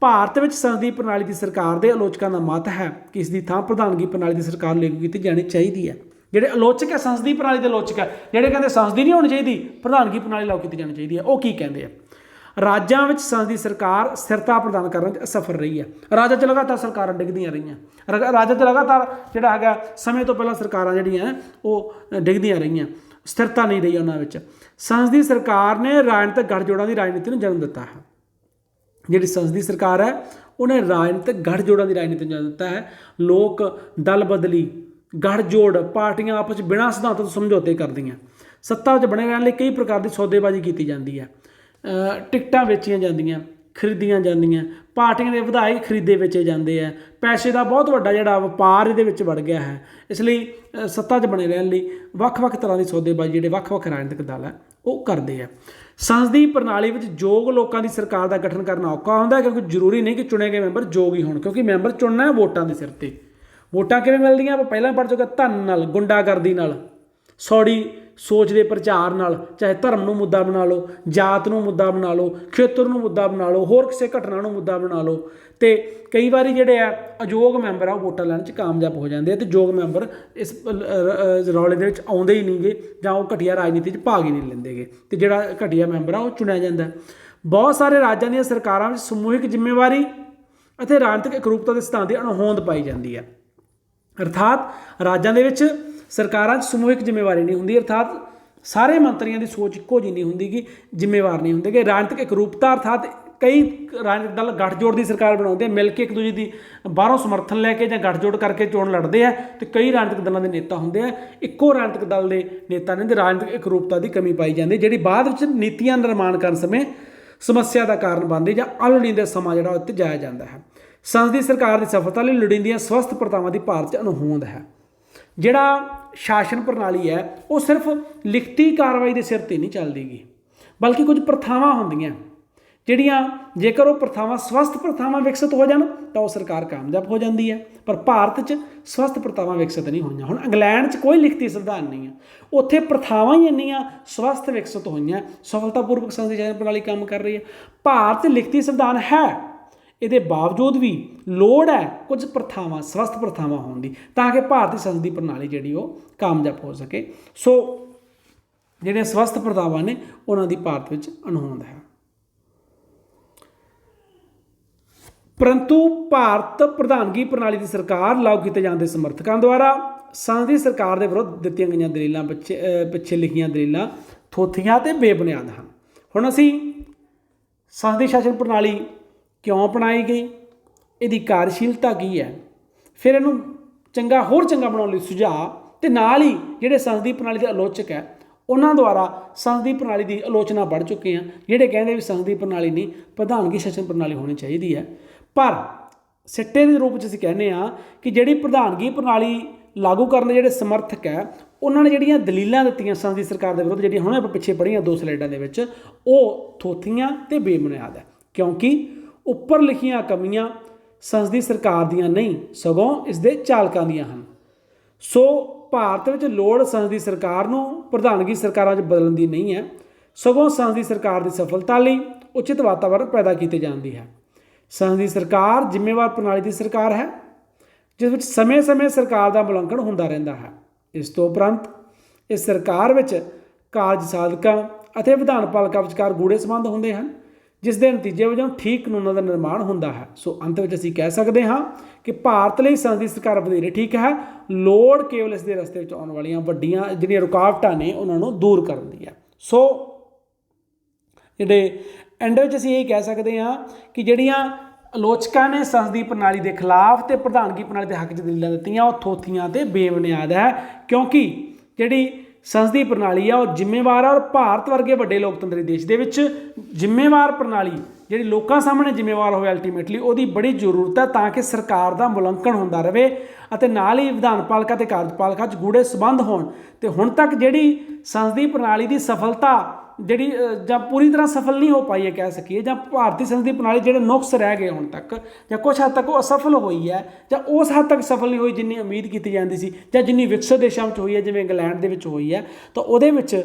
ਭਾਰਤ ਵਿੱਚ ਸੰਸਦੀ ਪ੍ਰਣਾਲੀ ਦੀ ਸਰਕਾਰ ਦੇ ਆਲੋਚਕਾਂ ਦਾ ਮਤ ਹੈ ਕਿ ਇਸ ਦੀ ਥਾਂ ਪ੍ਰਧਾਨਗੀ ਪ੍ਰਣਾਲੀ ਦੀ ਸਰਕਾਰ ਲਾਗੂ ਕੀਤੀ ਜਾਣੀ ਚਾਹੀਦੀ ਹੈ। ਜਿਹੜੇ ਆਲੋਚਕ ਹੈ ਸੰਸਦੀ ਪ੍ਰਣਾਲੀ ਦੇ ਆਲੋਚਕ ਹੈ, ਜਿਹੜੇ ਕਹਿੰਦੇ ਸੰਸਦੀ ਨਹੀਂ ਹੋਣੀ ਚਾਹੀਦੀ, ਪ੍ਰਧਾਨਗੀ ਪ੍ਰਣਾਲੀ ਲਾਗੂ ਕੀਤੀ ਜਾਣੀ ਚਾਹੀਦੀ ਹੈ, ਉਹ ਕੀ ਕਹਿੰਦੇ ਆ? ਰਾਜਾਂ ਵਿੱਚ ਸੰਸਦੀ ਸਰਕਾਰ ਸਥਿਰਤਾ ਪ੍ਰਦਾਨ ਕਰਨ 'ਚ ਅਸਫਲ ਰਹੀ ਹੈ। ਰਾਜਾਂ 'ਚ ਲਗਾਤਾਰ ਸਰਕਾਰਾਂ ਡਿੱਗਦੀਆਂ ਰਹੀਆਂ। ਰਾਜਾਂ 'ਚ ਲਗਾਤਾਰ ਜਿਹੜਾ ਹੈਗਾ ਸਮੇਂ ਤੋਂ ਪਹਿਲਾਂ ਸਰਕਾਰਾਂ ਜਿਹੜੀਆਂ ਉਹ ਡਿੱਗਦੀਆਂ ਰਹੀਆਂ, ਸਥਿਰਤਾ ਨਹੀਂ ਰਹੀ ਉਹਨਾਂ ਵਿੱਚ। ਸੰਸਦੀ ਸਰਕਾਰ ਨੇ ਰਾਜਨੀਤਿਕ ਗਠਜੋੜਾਂ ਦੀ ਰਾਜਨੀਤੀ ਨੂੰ ਜਨਮ ਦਿੱਤਾ ਹੈ। ਜਿਹੜੀ ਸੰਸਦੀ ਸਰਕਾਰ ਹੈ ਉਹਨੇ ਰਾਜਨੀਤਿਕ ਗਠਜੋੜਾਂ ਦੀ ਰਾਜਨੀਤੀ ਨੂੰ ਜਨਮ ਦਿੱਤਾ ਹੈ। ਲੋਕ ਦਲ ਬਦਲੀ, ਗਠਜੋੜ, ਪਾਰਟੀਆਂ ਆਪਸ ਵਿੱਚ ਬਿਨਾਂ ਸਿਧਾਂਤ ਤੋਂ ਸਮਝੌਤੇ ਕਰਦੀਆਂ। ਸੱਤਾ ਵਿੱਚ ਬਣੇ ਰਹਿਣ ਲਈ ਕਈ ਪ੍ਰਕਾਰ ਦੀ ਸੌਦੇਬਾਜ਼ੀ ਕੀਤੀ ਜਾਂਦੀ ਹੈ। ਟਿਕਟਾਂ ਵੇਚੀਆਂ ਜਾਂਦੀਆਂ, ਖਰੀਦੀਆਂ ਜਾਂਦੀਆਂ, ਪਾਰਟੀਆਂ ਦੇ ਵਿਧਾਇਕ ਖਰੀਦੇ ਵੇਚੇ ਜਾਂਦੇ ਆ। ਪੈਸੇ ਦਾ ਬਹੁਤ ਵੱਡਾ ਜਿਹੜਾ ਵਪਾਰ ਇਹਦੇ ਵਿੱਚ ਵੜ ਗਿਆ ਹੈ। ਇਸ ਲਈ ਸੱਤਾ 'ਚ ਬਣੇ ਰਹਿਣ ਲਈ ਵੱਖ-ਵੱਖ ਤਰ੍ਹਾਂ ਦੀ ਸੌਦੇਬਾਜ਼ੀ ਜਿਹੜੇ ਵੱਖ-ਵੱਖ ਰਾਜਨੀਤਿਕ ਦਲ ਹੈ ਉਹ ਕਰਦੇ ਆ। ਸੰਸਦੀ ਪ੍ਰਣਾਲੀ ਵਿੱਚ ਯੋਗ ਲੋਕਾਂ ਦੀ ਸਰਕਾਰ ਦਾ ਗਠਨ ਕਰਨਾ ਔਖਾ ਹੁੰਦਾ, ਕਿਉਂਕਿ ਜ਼ਰੂਰੀ ਨਹੀਂ ਕਿ ਚੁਣੇ ਗਏ ਮੈਂਬਰ ਯੋਗ ਹੀ ਹੋਣ, ਕਿਉਂਕਿ ਮੈਂਬਰ ਚੁਣਨਾ ਹੈ ਵੋਟਾਂ ਦੇ ਸਿਰ 'ਤੇ। ਵੋਟਾਂ ਕਿਵੇਂ ਮਿਲਦੀਆਂ ਆਪਾਂ ਪਹਿਲਾਂ ਪੜ੍ਹ ਚੁੱਕੇ, ਧਨ ਨਾਲ, ਗੁੰਡਾਗਰਦੀ ਨਾਲ, ਸੌੜੀ ਸੋਚ ਦੇ ਪ੍ਰਚਾਰ ਨਾਲ। ਚਾਹੇ ਧਰਮ ਨੂੰ ਮੁੱਦਾ ਬਣਾ ਲਓ, ਜਾਤ ਨੂੰ ਮੁੱਦਾ ਬਣਾ ਲਓ, ਖੇਤਰ ਨੂੰ ਮੁੱਦਾ ਬਣਾ ਲਓ, ਹੋਰ ਕਿਸੇ ਘਟਨਾ ਨੂੰ ਮੁੱਦਾ ਬਣਾ ਲਓ। ਅਤੇ ਕਈ ਵਾਰੀ ਜਿਹੜੇ ਆ ਅਯੋਗ ਮੈਂਬਰ ਆ ਉਹ ਵੋਟਾਂ ਲੈਣ 'ਚ ਕਾਮਯਾਬ ਹੋ ਜਾਂਦੇ ਆ, ਅਤੇ ਯੋਗ ਮੈਂਬਰ ਇਸ ਰੌਲੇ ਦੇ ਵਿੱਚ ਆਉਂਦੇ ਹੀ ਨਹੀਂਗੇ ਜਾਂ ਉਹ ਘਟੀਆ ਰਾਜਨੀਤੀ 'ਚ ਭਾਗ ਹੀ ਨਹੀਂ ਲੈਂਦੇਗੇ, ਅਤੇ ਜਿਹੜਾ ਘਟੀਆ ਮੈਂਬਰ ਆ ਉਹ ਚੁਣਿਆ ਜਾਂਦਾ। ਬਹੁਤ ਸਾਰੇ ਰਾਜਾਂ ਦੀਆਂ ਸਰਕਾਰਾਂ ਵਿੱਚ ਸਮੂਹਿਕ ਜ਼ਿੰਮੇਵਾਰੀ ਅਤੇ ਰਾਜਨੀਤਿਕ ਇਕਰੂਪਤਾ ਦੇ ਸਿਧਾਂਤ ਦੀ ਅਣਹੋਂਦ ਪਾਈ ਜਾਂਦੀ ਹੈ। ਅਰਥਾਤ ਰਾਜਾਂ ਦੇ ਵਿੱਚ ਸਰਕਾਰਾਂ 'ਚ ਸਮੂਹਿਕ ਜ਼ਿੰਮੇਵਾਰੀ ਨਹੀਂ ਹੁੰਦੀ, ਅਰਥਾਤ ਸਾਰੇ ਮੰਤਰੀਆਂ ਦੀ ਸੋਚ ਇੱਕੋ ਜਿਹੀ ਨਹੀਂ ਹੁੰਦੀ, ਕਿ ਜ਼ਿੰਮੇਵਾਰ ਨਹੀਂ ਹੁੰਦੇ। ਕਿ ਰਾਜਨੀਤਿਕ ਇਕਰੂਪਤਾ ਅਰਥਾਤ ਕਈ ਰਾਜਨੀਤਿਕ ਦਲ ਗੱਠਜੋੜ ਦੀ ਸਰਕਾਰ ਬਣਾਉਂਦੇ ਆ, ਮਿਲ ਕੇ ਇੱਕ ਦੂਜੇ ਦੀ ਬਾਹਰੋਂ ਸਮਰਥਨ ਲੈ ਕੇ ਜਾਂ ਗੱਠਜੋੜ ਕਰਕੇ ਚੋਣ ਲੜਦੇ ਆ, ਅਤੇ ਕਈ ਰਾਜਨੀਤਿਕ ਦਲਾਂ ਦੇ ਨੇਤਾ ਹੁੰਦੇ ਆ। ਇੱਕੋ ਰਾਜਨੀਤਿਕ ਦਲ ਦੇ ਨੇਤਾ ਨੇ, ਰਾਜਨੀਤਿਕ ਇਕਰੂਪਤਾ ਦੀ ਕਮੀ ਪਾਈ ਜਾਂਦੀ, ਜਿਹੜੀ ਬਾਅਦ ਵਿੱਚ ਨੀਤੀਆਂ ਨਿਰਮਾਣ ਕਰਨ ਸਮੇਂ ਸਮੱਸਿਆ ਦਾ ਕਾਰਨ ਬਣਦੀ ਜਾਂ ਅਲੋੜੀਂਦਾ ਸਮਾਂ ਜਿਹੜਾ ਉੱਤੇ ਜਾਇਆ ਜਾਂਦਾ ਹੈ। ਸੰਸਦੀ ਸਰਕਾਰ ਦੀ ਸਫਲਤਾ ਲਈ ਲੋੜੀਂਦੀਆਂ ਸਵਸਥ ਪ੍ਰਥਾਵਾਂ ਦੀ ਭਾਰਤ 'ਚ ਅਣਹੋਂਦ ਹੈ। ਜਿਹੜਾ ਸ਼ਾਸਨ ਪ੍ਰਣਾਲੀ ਹੈ ਉਹ ਸਿਰਫ ਲਿਖਤੀ ਕਾਰਵਾਈ ਦੇ ਸਿਰ 'ਤੇ ਨਹੀਂ ਚੱਲਦੀਗੀ, ਬਲਕਿ ਕੁਝ ਪ੍ਰਥਾਵਾਂ ਹੁੰਦੀਆਂ ਜਿਹੜੀਆਂ ਜੇਕਰ ਉਹ ਪ੍ਰਥਾਵਾਂ ਸਵਸਥ ਪ੍ਰਥਾਵਾਂ ਵਿਕਸਿਤ ਹੋ ਜਾਣ ਤਾਂ ਉਹ ਸਰਕਾਰ ਕਾਮਯਾਬ ਹੋ ਜਾਂਦੀ ਹੈ। ਪਰ ਭਾਰਤ 'ਚ ਸਵਸਥ ਪ੍ਰਥਾਵਾਂ ਵਿਕਸਿਤ ਨਹੀਂ ਹੋਈਆਂ। ਹੁਣ ਇੰਗਲੈਂਡ 'ਚ ਕੋਈ ਲਿਖਤੀ ਸੰਵਿਧਾਨ ਨਹੀਂ ਹੈ, ਉੱਥੇ ਪ੍ਰਥਾਵਾਂ ਹੀ ਇੰਨੀਆਂ ਸਵਸਥ ਵਿਕਸਿਤ ਹੋਈਆਂ, ਸਫਲਤਾਪੂਰਵਕ ਸੰਸਦੀ ਸ਼ਾਸਨ ਪ੍ਰਣਾਲੀ ਕੰਮ ਕਰ ਰਹੀ ਹੈ। ਭਾਰਤ 'ਚ ਲਿਖਤੀ ਸੰਵਿਧਾਨ ਹੈ, ਇਹਦੇ ਬਾਵਜੂਦ ਵੀ ਲੋੜ ਹੈ ਕੁਝ ਪ੍ਰਥਾਵਾਂ, ਸਵਸਥ ਪ੍ਰਥਾਵਾਂ ਹੋਣ ਦੀ, ਤਾਂ ਕਿ ਭਾਰਤੀ ਸੰਸਦੀ ਪ੍ਰਣਾਲੀ ਜਿਹੜੀ ਉਹ ਕਾਮਯਾਬ ਹੋ ਸਕੇ। ਸੋ ਜਿਹੜੀਆਂ ਸਵਸਥ ਪ੍ਰਥਾਵਾਂ ਨੇ ਉਹਨਾਂ ਦੀ ਭਾਰਤ ਵਿੱਚ ਅਣਹੋਂਦ ਹੈ। ਪਰੰਤੂ ਭਾਰਤ ਪ੍ਰਧਾਨਗੀ ਪ੍ਰਣਾਲੀ ਦੀ ਸਰਕਾਰ ਲਾਗੂ ਕੀਤੇ ਜਾਣ ਦੇ ਸਮਰਥਕਾਂ ਦੁਆਰਾ ਸੰਸਦੀ ਸਰਕਾਰ ਦੇ ਵਿਰੁੱਧ ਦਿੱਤੀਆਂ ਗਈਆਂ ਦਲੀਲਾਂ ਪਿੱਛੇ ਲਿਖੀਆਂ ਦਲੀਲਾਂ ਥੋਥੀਆਂ ਅਤੇ ਬੇਬੁਨਿਆਦ ਹਨ। ਹੁਣ ਅਸੀਂ ਸੰਸਦੀ ਸ਼ਾਸਨ ਪ੍ਰਣਾਲੀ ਕਿਉਂ ਅਪਣਾਈ ਗਈ, ਇਹਦੀ ਕਾਰਜਸ਼ੀਲਤਾ ਕੀ ਹੈ, ਫਿਰ ਇਹਨੂੰ ਹੋਰ ਚੰਗਾ ਬਣਾਉਣ ਲਈ ਸੁਝਾਅ, ਅਤੇ ਨਾਲ ਹੀ ਜਿਹੜੇ ਸੰਸਦੀ ਪ੍ਰਣਾਲੀ ਦੇ ਆਲੋਚਕ ਹੈ ਉਹਨਾਂ ਦੁਆਰਾ ਸੰਸਦੀ ਪ੍ਰਣਾਲੀ ਦੀ ਆਲੋਚਨਾ ਪੜ੍ਹ ਚੁੱਕੇ ਹਾਂ, ਜਿਹੜੇ ਕਹਿੰਦੇ ਵੀ ਸੰਸਦੀ ਪ੍ਰਣਾਲੀ ਨਹੀਂ ਪ੍ਰਧਾਨਗੀ ਸ਼ਾਸਨ ਪ੍ਰਣਾਲੀ ਹੋਣੀ ਚਾਹੀਦੀ ਹੈ। ਪਰ ਸਿੱਟੇ ਦੇ ਰੂਪ ਵਿੱਚ ਅਸੀਂ ਕਹਿੰਦੇ ਹਾਂ ਕਿ ਜਿਹੜੀ ਪ੍ਰਧਾਨਗੀ ਪ੍ਰਣਾਲੀ ਲਾਗੂ ਕਰਨ ਦੇ ਜਿਹੜੇ ਸਮਰਥਕ ਹੈ ਉਹਨਾਂ ਨੇ ਜਿਹੜੀਆਂ ਦਲੀਲਾਂ ਦਿੱਤੀਆਂ ਸੰਸਦੀ ਸਰਕਾਰ ਦੇ ਵਿਰੁੱਧ, ਜਿਹੜੀਆਂ ਹੁਣ ਆਪਾਂ ਪਿੱਛੇ ਪੜ੍ਹੀਆਂ 2 ਸਲਾਈਡਾਂ ਦੇ ਵਿੱਚ, ਉਹ ਥੋਥੀਆਂ ਅਤੇ ਬੇਬੁਨਿਆਦ ਹੈ, ਕਿਉਂਕਿ ਉੱਪਰ ਲਿਖੀਆਂ ਕਮੀਆਂ ਸੰਸਦੀ ਸਰਕਾਰ ਦੀਆਂ ਨਹੀਂ ਸਗੋਂ ਇਸ ਦੇ ਚਾਲਕਾਂ ਦੀਆਂ ਹਨ। ਸੋ ਭਾਰਤ ਵਿੱਚ ਲੋੜ ਸੰਸਦੀ ਸਰਕਾਰ ਨੂੰ ਪ੍ਰਧਾਨਗੀ ਸਰਕਾਰਾਂ 'ਚ ਬਦਲਣ ਦੀ ਨਹੀਂ ਹੈ, ਸਗੋਂ ਸੰਸਦੀ ਸਰਕਾਰ ਦੀ ਸਫਲਤਾ ਲਈ ਉਚਿਤ ਵਾਤਾਵਰਣ ਪੈਦਾ ਕੀਤੇ ਜਾਣ ਦੀ ਹੈ। ਸੰਸਦੀ ਸਰਕਾਰ ਜ਼ਿੰਮੇਵਾਰ ਪ੍ਰਣਾਲੀ ਦੀ ਸਰਕਾਰ ਹੈ, ਜਿਸ ਵਿੱਚ ਸਮੇਂ-ਸਮੇਂ ਸਰਕਾਰ ਦਾ ਮੁਲਾਂਕਣ ਹੁੰਦਾ ਰਹਿੰਦਾ ਹੈ। ਇਸ ਤੋਂ ਉਪਰੰਤ ਇਸ ਸਰਕਾਰ ਵਿੱਚ ਕਾਰਜ ਸਾਧਕਾਂ ਅਤੇ ਵਿਧਾਨ ਪਾਲਿਕਾ ਵਿਚਕਾਰ ਗੂੜੇ ਸੰਬੰਧ ਹੁੰਦੇ ਹਨ, ਜਿਸ ਦੇ ਨਤੀਜੇ ਵਜੋਂ ਠੀਕ ਕਾਨੂੰਨਾਂ ਦਾ ਨਿਰਮਾਣ ਹੁੰਦਾ ਹੈ। ਸੋ ਅੰਤ ਵਿੱਚ ਅਸੀਂ ਕਹਿ ਸਕਦੇ ਹਾਂ ਕਿ ਭਾਰਤ ਲਈ ਸੰਸਦੀ ਸਰਕਾਰ ਵਧੇਰੇ ਠੀਕ ਹੈ। ਲੋੜ ਕੇਵਲ ਇਸ ਦੇ ਰਸਤੇ ਵਿੱਚ ਆਉਣ ਵਾਲੀਆਂ ਵੱਡੀਆਂ ਜਿਹੜੀਆਂ ਰੁਕਾਵਟਾਂ ਨੇ ਉਹਨਾਂ ਨੂੰ ਦੂਰ ਕਰਨ ਦੀ ਹੈ। ਸੋ ਜਿਹੜੇ ਐਂਡ ਵਿੱਚ ਅਸੀਂ ਇਹ ਕਹਿ ਸਕਦੇ ਹਾਂ ਕਿ ਜਿਹੜੀਆਂ ਆਲੋਚਕਾਂ ਨੇ ਸੰਸਦੀ ਪ੍ਰਣਾਲੀ ਦੇ ਖਿਲਾਫ ਤੇ ਪ੍ਰਧਾਨਗੀ ਪ੍ਰਣਾਲੀ ਦੇ ਹੱਕ 'ਚ ਦਲੀਲਾਂ ਦਿੱਤੀਆਂ ਉਹ ਥੋਥੀਆਂ ਤੇ ਬੇਬੁਨਿਆਦ ਹੈ, ਕਿਉਂਕਿ ਜਿਹੜੀ ਸੰਸਦੀ ਪ੍ਰਣਾਲੀ ਆ ਉਹ ਜ਼ਿੰਮੇਵਾਰ ਆ, ਔਰ ਭਾਰਤ ਵਰਗੇ ਵੱਡੇ ਲੋਕਤੰਤਰੀ ਦੇਸ਼ ਦੇ ਵਿੱਚ ਜ਼ਿੰਮੇਵਾਰ ਪ੍ਰਣਾਲੀ ਜਿਹੜੀ ਲੋਕਾਂ ਸਾਹਮਣੇ ਜ਼ਿੰਮੇਵਾਰ ਹੋਵੇ ਅਲਟੀਮੇਟਲੀ ਉਹਦੀ ਬੜੀ ਜ਼ਰੂਰਤ ਹੈ, ਤਾਂ ਕਿ ਸਰਕਾਰ ਦਾ ਮੁਲਾਂਕਣ ਹੁੰਦਾ ਰਹੇ ਅਤੇ ਨਾਲ ਹੀ ਵਿਧਾਨ ਪਾਲਿਕਾ ਅਤੇ ਕਾਰਜਪਾਲਿਕਾ 'ਚ ਗੂੜੇ ਸੰਬੰਧ ਹੋਣ। ਤੇ ਹੁਣ ਤੱਕ ਜਿਹੜੀ ਸੰਸਦੀ ਪ੍ਰਣਾਲੀ ਦੀ ਸਫਲਤਾ ਜਿਹੜੀ ਜਾਂ ਪੂਰੀ ਤਰ੍ਹਾਂ ਸਫਲ ਨਹੀਂ ਹੋ ਪਾਈ ਹੈ ਕਹਿ ਸਕੀਏ, ਜਾਂ ਭਾਰਤੀ ਸੰਸਦੀ ਪ੍ਰਣਾਲੀ ਜਿਹੜੇ ਨੁਕਸ ਰਹਿ ਗਏ ਹੁਣ ਤੱਕ, ਜਾਂ ਕੁਛ ਹੱਦ ਤੱਕ ਉਹ ਅਸਫਲ ਹੋਈ ਹੈ, ਜਾਂ ਉਸ ਹੱਦ ਤੱਕ ਸਫਲ ਨਹੀਂ ਹੋਈ ਜਿੰਨੀ ਉਮੀਦ ਕੀਤੀ ਜਾਂਦੀ ਸੀ, ਜਾਂ ਜਿੰਨੀ ਵਿਕਸਿਤ ਦੇਸ਼ਾਂ ਵਿੱਚ ਹੋਈ ਹੈ ਜਿਵੇਂ ਇੰਗਲੈਂਡ ਦੇ ਵਿੱਚ ਹੋਈ ਹੈ। ਤਾਂ ਉਹਦੇ ਵਿੱਚ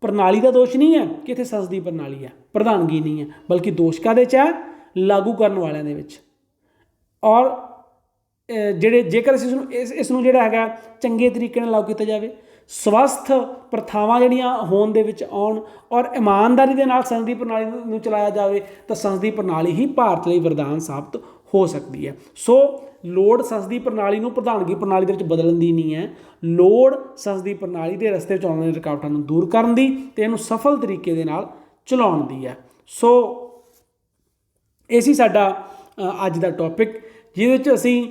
ਪ੍ਰਣਾਲੀ ਦਾ ਦੋਸ਼ ਨਹੀਂ ਹੈ ਕਿ ਇੱਥੇ ਸੰਸਦੀ ਪ੍ਰਣਾਲੀ ਹੈ, ਪ੍ਰਧਾਨਗੀ ਨਹੀਂ ਹੈ, ਬਲਕਿ ਦੋਸ਼ ਕਾਹਦੇ 'ਚ ਹੈ? ਲਾਗੂ ਕਰਨ ਵਾਲਿਆਂ ਦੇ ਵਿੱਚ। ਔਰ ਜਿਹੜੇ ਜੇਕਰ ਅਸੀਂ ਇਸ ਨੂੰ ਜਿਹੜਾ ਹੈਗਾ ਚੰਗੇ ਤਰੀਕੇ ਨਾਲ ਲਾਗੂ ਕੀਤਾ ਜਾਵੇ, ਸਵਸਥ ਪ੍ਰਥਾਵਾਂ ਜਿਹੜੀਆਂ ਹੋਣ ਦੇ ਵਿੱਚ ਆਉਣ ਔਰ ਇਮਾਨਦਾਰੀ ਦੇ ਨਾਲ ਸੰਸਦੀ ਪ੍ਰਣਾਲੀ ਨੂੰ ਚਲਾਇਆ ਜਾਵੇ, ਤਾਂ ਸੰਸਦੀ ਪ੍ਰਣਾਲੀ ਹੀ ਭਾਰਤ ਲਈ ਵਰਦਾਨ ਸਾਬਤ ਹੋ ਸਕਦੀ ਹੈ। ਸੋ ਲੋੜ ਸੰਸਦੀ ਪ੍ਰਣਾਲੀ ਨੂੰ ਪ੍ਰਧਾਨਗੀ ਪ੍ਰਣਾਲੀ ਦੇ ਵਿੱਚ ਬਦਲਣ ਦੀ ਨਹੀਂ ਹੈ, ਲੋੜ ਸੰਸਦੀ ਪ੍ਰਣਾਲੀ ਦੇ ਰਸਤੇ ਵਿੱਚ ਆਉਣ ਵਾਲੀਆਂ ਰੁਕਾਵਟਾਂ ਨੂੰ ਦੂਰ ਕਰਨ ਦੀ ਅਤੇ ਇਹਨੂੰ ਸਫਲ ਤਰੀਕੇ ਦੇ ਨਾਲ ਚਲਾਉਣ ਦੀ ਹੈ। ਸੋ ਇਹ ਸੀ ਸਾਡਾ ਅੱਜ ਦਾ ਟੌਪਿਕ, ਜਿਹਦੇ ਵਿੱਚ ਅਸੀਂ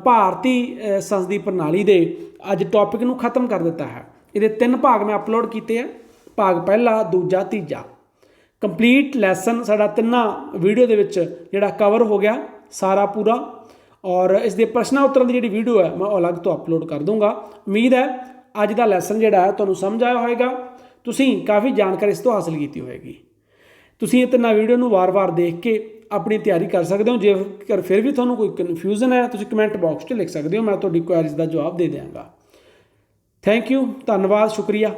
ਭਾਰਤੀ ਸੰਸਦੀ ਪ੍ਰਣਾਲੀ ਦੇ ਅੱਜ ਟੌਪਿਕ ਨੂੰ ਖਤਮ ਕਰ ਦਿੱਤਾ ਹੈ। ਇਹਦੇ 3 ਭਾਗ ਮੈਂ ਅਪਲੋਡ ਕੀਤੇ ਆ, ਭਾਗ ਪਹਿਲਾ, ਦੂਜਾ, ਤੀਜਾ। ਕੰਪਲੀਟ ਲੈਸਨ ਸਾਡਾ 3 ਵੀਡੀਓ ਦੇ ਵਿੱਚ ਜਿਹੜਾ ਕਵਰ ਹੋ ਗਿਆ ਸਾਰਾ ਪੂਰਾ, ਔਰ ਇਸ ਦੇ ਪ੍ਰਸ਼ਨਾਂ ਉੱਤਰਾਂ ਦੀ ਜਿਹੜੀ ਵੀਡੀਓ ਹੈ ਮੈਂ ਉਹ ਅਲੱਗ ਤੋਂ ਅਪਲੋਡ ਕਰ ਦੂੰਗਾ। ਉਮੀਦ ਹੈ ਅੱਜ ਦਾ ਲੈਸਨ ਜਿਹੜਾ ਹੈ ਤੁਹਾਨੂੰ ਸਮਝ ਆਇਆ ਹੋਵੇਗਾ, ਤੁਸੀਂ ਕਾਫੀ ਜਾਣਕਾਰੀ ਇਸ ਤੋਂ ਹਾਸਲ ਕੀਤੀ ਹੋਵੇਗੀ। ਤੁਸੀਂ ਇਹ 3 ਵੀਡੀਓ ਨੂੰ ਵਾਰ-ਵਾਰ ਦੇਖ ਕੇ ਆਪਣੀ ਤਿਆਰੀ ਕਰ ਸਕਦੇ ਹੋ। ਜੇਕਰ ਫਿਰ ਵੀ ਤੁਹਾਨੂੰ ਕੋਈ ਕਨਫਿਊਜ਼ਨ ਹੈ ਤੁਸੀਂ ਕਮੈਂਟ ਬਾਕਸ 'ਚ ਲਿਖ ਸਕਦੇ ਹੋ, ਮੈਂ ਤੁਹਾਡੀ ਕੁਐਰੀਜ਼ ਦਾ ਜਵਾਬ ਦੇ ਦਿਆਂਗਾ। ਥੈਂਕ ਯੂ, ਧੰਨਵਾਦ, ਸ਼ੁਕਰੀਆ।